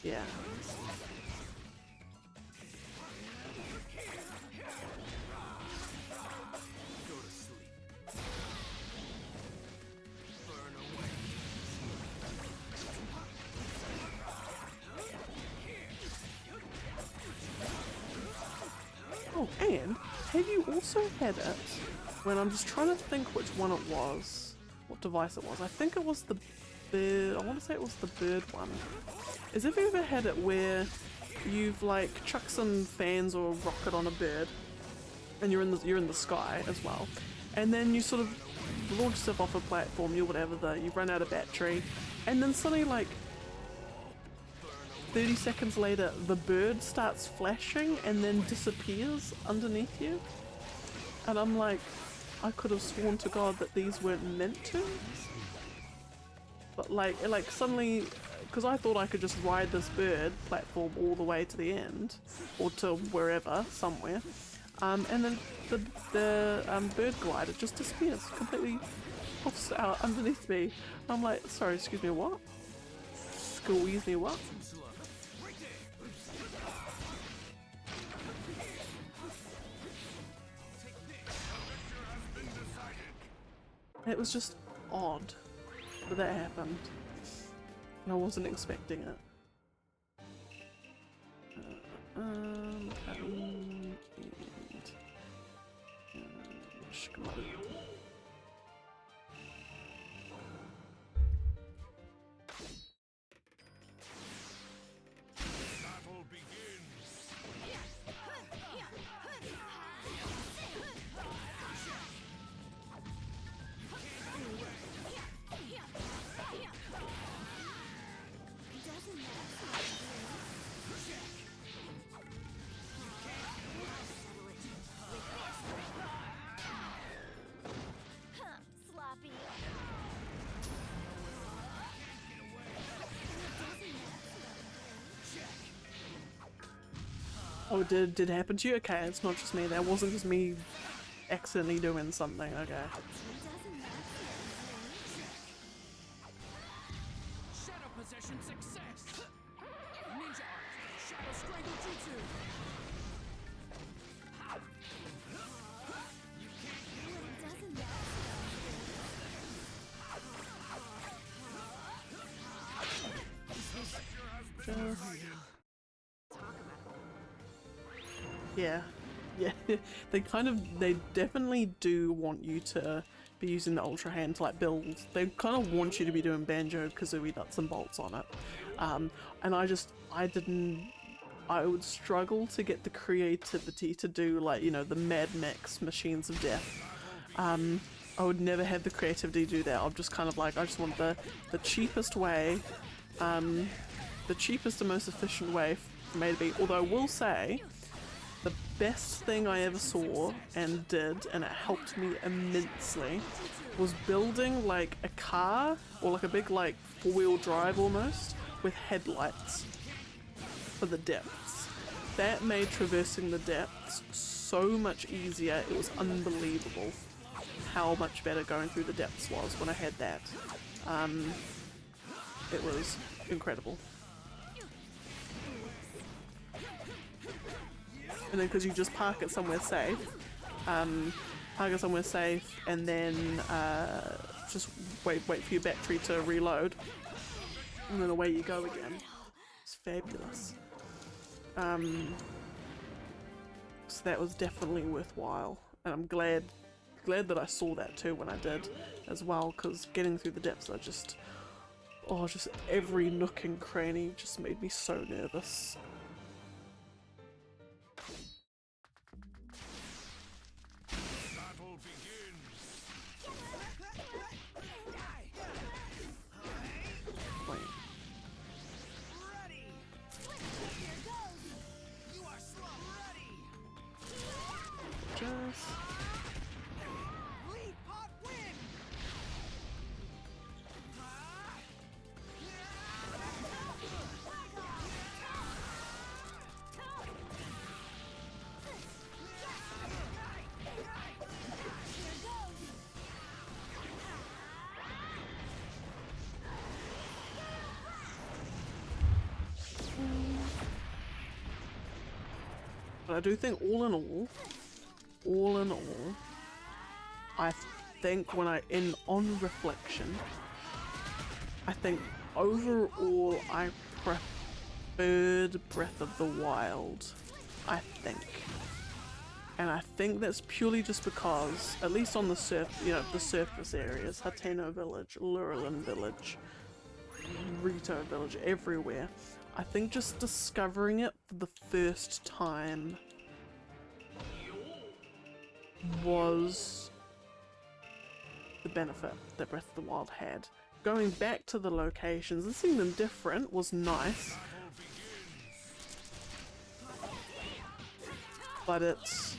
Yeah. Oh, and have you also had it when I'm just trying to think which one it was, what device it was. I think it was the bird. I want to say it was the bird one. Is if you ever had it where you've like chucked some fans or a rocket on a bird, and you're in the sky as well, and then you sort of launch yourself off a platform, you whatever, you run out of battery, and then suddenly like 30 seconds later the bird starts flashing and then disappears underneath you, and I'm like, I could have sworn to God that these weren't meant to, but like suddenly, because I thought I could just ride this bird platform all the way to the end, or to wherever, somewhere, and then the bird glider just disappears, completely pops out underneath me. I'm like, sorry, excuse me, what? Squeeze me, what? It was just odd that that happened. I wasn't expecting it. Battle begins. Sloppy. Oh, did it happen to you? Okay, it's not just me. That wasn't just me accidentally doing something. Okay. Shadow possession success. Ninja art. Shadow strangle jutsu. Yeah, yeah. They definitely do want you to be using the Ultra Hand to like build. They kind of want you to be doing Banjo-Kazooie nuts and bolts on it. And I would struggle to get the creativity to do like, you know, the Mad Max Machines of Death. I would never have the creativity to do that. I'm just kind of like, I just want the cheapest way, the cheapest and most efficient way for me to be. Although I will say, the best thing I ever saw and did, and it helped me immensely, was building like a car, or like a big like four-wheel drive almost, with headlights for the depths. That made traversing the depths so much easier. It was unbelievable how much better going through the depths was when I had that. It was incredible. And then because you just park it somewhere safe, and then just wait for your battery to reload, and then away you go again. It's fabulous. So that was definitely worthwhile, and I'm glad that I saw that too when I did as well, because getting through the depths are just every nook and cranny just made me so nervous. Battle begins. Wait. Ready. Here goes. You are slow. Ready. Just Lead pot win. But I do think all in all, I think on reflection, I think overall I preferred Breath of the Wild, I think. And I think that's purely just because, at least on the the surface areas, Hateno Village, Lurelin Village, Rito Village, everywhere, I think just discovering it for the first time was the benefit that Breath of the Wild had. Going back to the locations and seeing them different was nice, but it's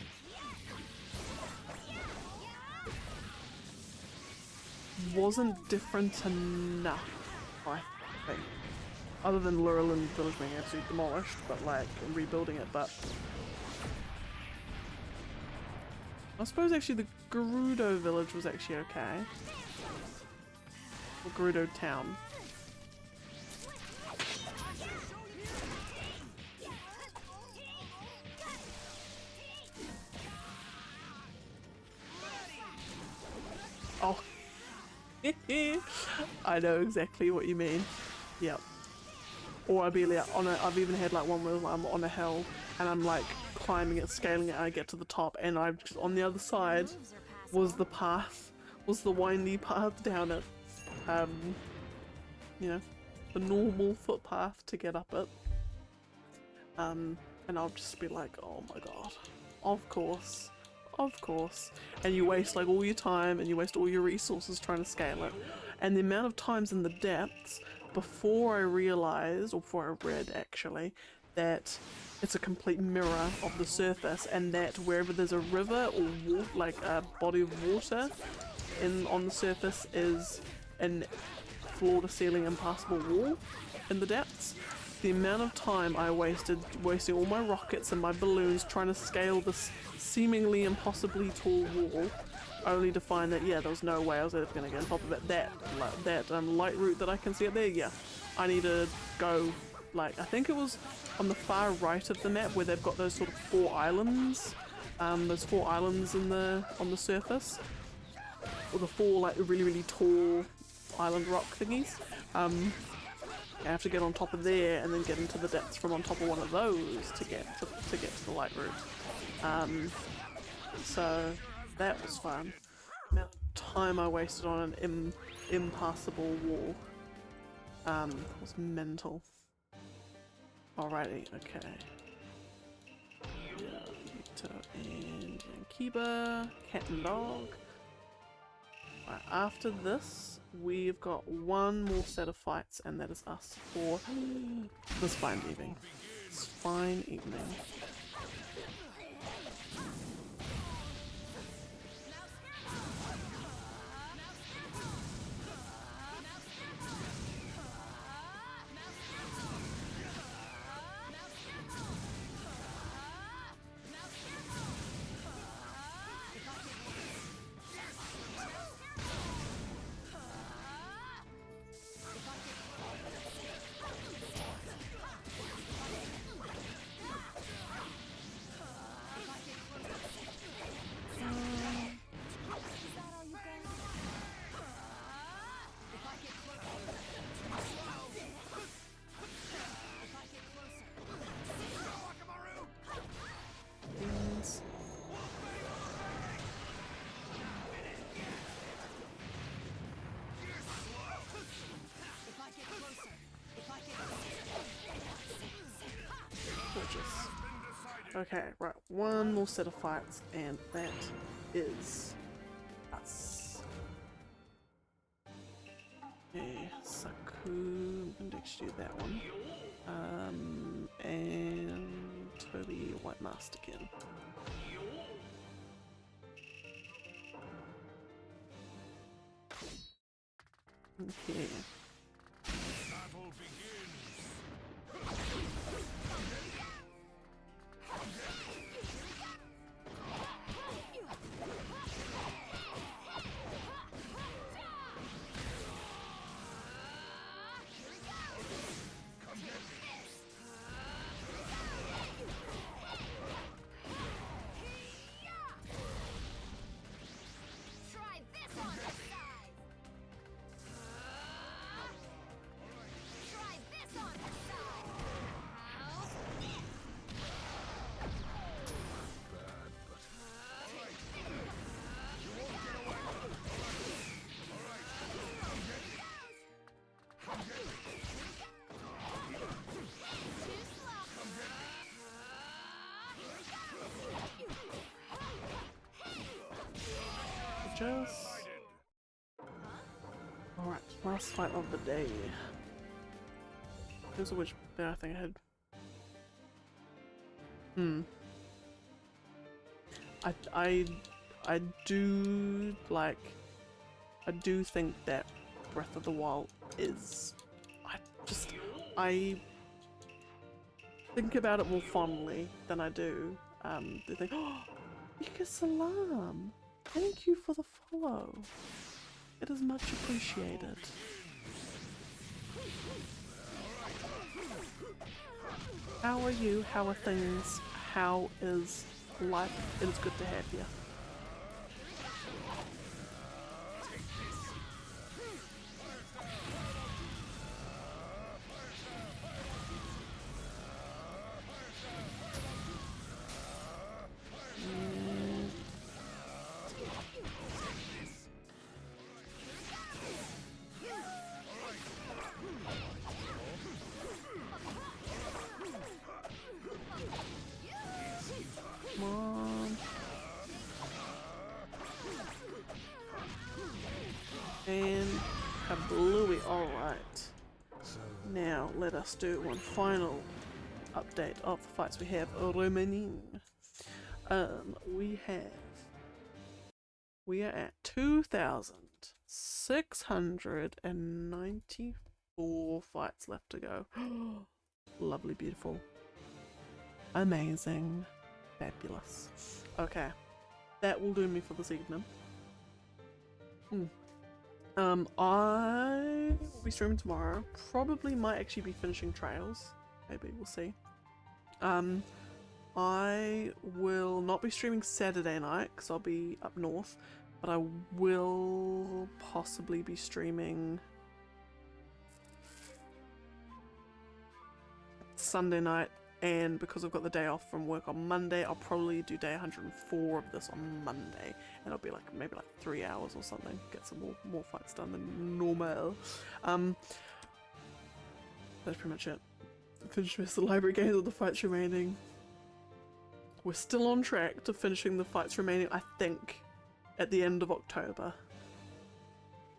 wasn't different enough, I think. Other than Lurelin Village being absolutely demolished, but like, and rebuilding it, but I suppose actually the Gerudo Village was actually okay. Or Gerudo Town. Oh. I know exactly what you mean. Yep. Or I'd be like I've even had like one where I'm on a hill and I'm like climbing it, scaling it, and I get to the top, and I'm just on the other side was the path, was the windy path down it. You know, the normal footpath to get up it. And I'll just be like, oh my god, of course. Of course. And you waste like all your time and you waste all your resources trying to scale it. And the amount of times in the depths before I realized, or before I read actually, that it's a complete mirror of the surface, and that wherever there's a river or like a body of water on the surface is an floor-to-ceiling impassable wall in the depths. The amount of time I wasted wasting all my rockets and my balloons trying to scale this seemingly impossibly tall wall, only to find that, yeah, there was no way I was ever going to get on top of it. That light route that I can see up there, yeah, I need to go, like, I think it was on the far right of the map where they've got those sort of 4 islands, those 4 islands on the surface, or the 4 like really, really tall island rock thingies. I have to get on top of there and then get into the depths from on top of one of those to get to the light route. So that was fun. The amount of time I wasted on an impassable wall was mental. Alrighty, okay. Yeah, Yuta and Yankiba, cat and dog. Right, after this, we've got one more set of fights, and that is us for this fine evening. This fine evening. Okay, right, one more set of fights, and that is us. Okay, Saku, I'm going to actually do that one. And Toby White Mask again. Okay. Battle begins. Try this on the side. changes. Alright, last fight of the day. Here's a which bit I think I had. I do like. I do think that Breath of the Wild is. I think about it more fondly than I do. They think, oh, Ika Salam! Thank you for the follow. It is much appreciated. How are you? How are things? How is life? It is good to have you. Come on. And kablooey, alright. Now let us do one final update of the fights we have remaining. We are at 2,694 fights left to go. Lovely, beautiful, amazing, fabulous. Okay, that will do me for this evening. I will be streaming tomorrow. Probably might actually be finishing Trails. Maybe, we'll see. I will not be streaming Saturday night because I'll be up north, but I will possibly be streaming Sunday night, and because I've got the day off from work on Monday, I'll probably do day 104 of this on Monday, and it'll be like maybe like 3 hours or something. Get some more fights done than normal. That's pretty much it. Finish the library games of the fights remaining. We're still on track to finishing the fights remaining, I think, at the end of October.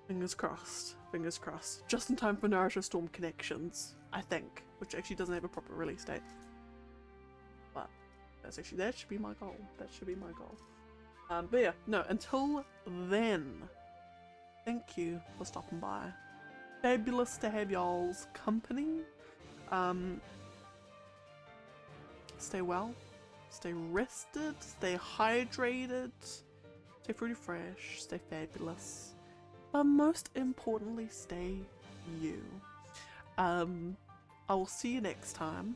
Fingers crossed. Fingers crossed. Just in time for Naruto Storm Connections, I think, which actually doesn't have a proper release date. But that should be my goal. That should be my goal. But yeah, no, until then, thank you for stopping by. Fabulous to have y'all's company. Stay well, stay rested, stay hydrated, stay fruity fresh, stay fabulous, but most importantly, stay you. I will see you next time.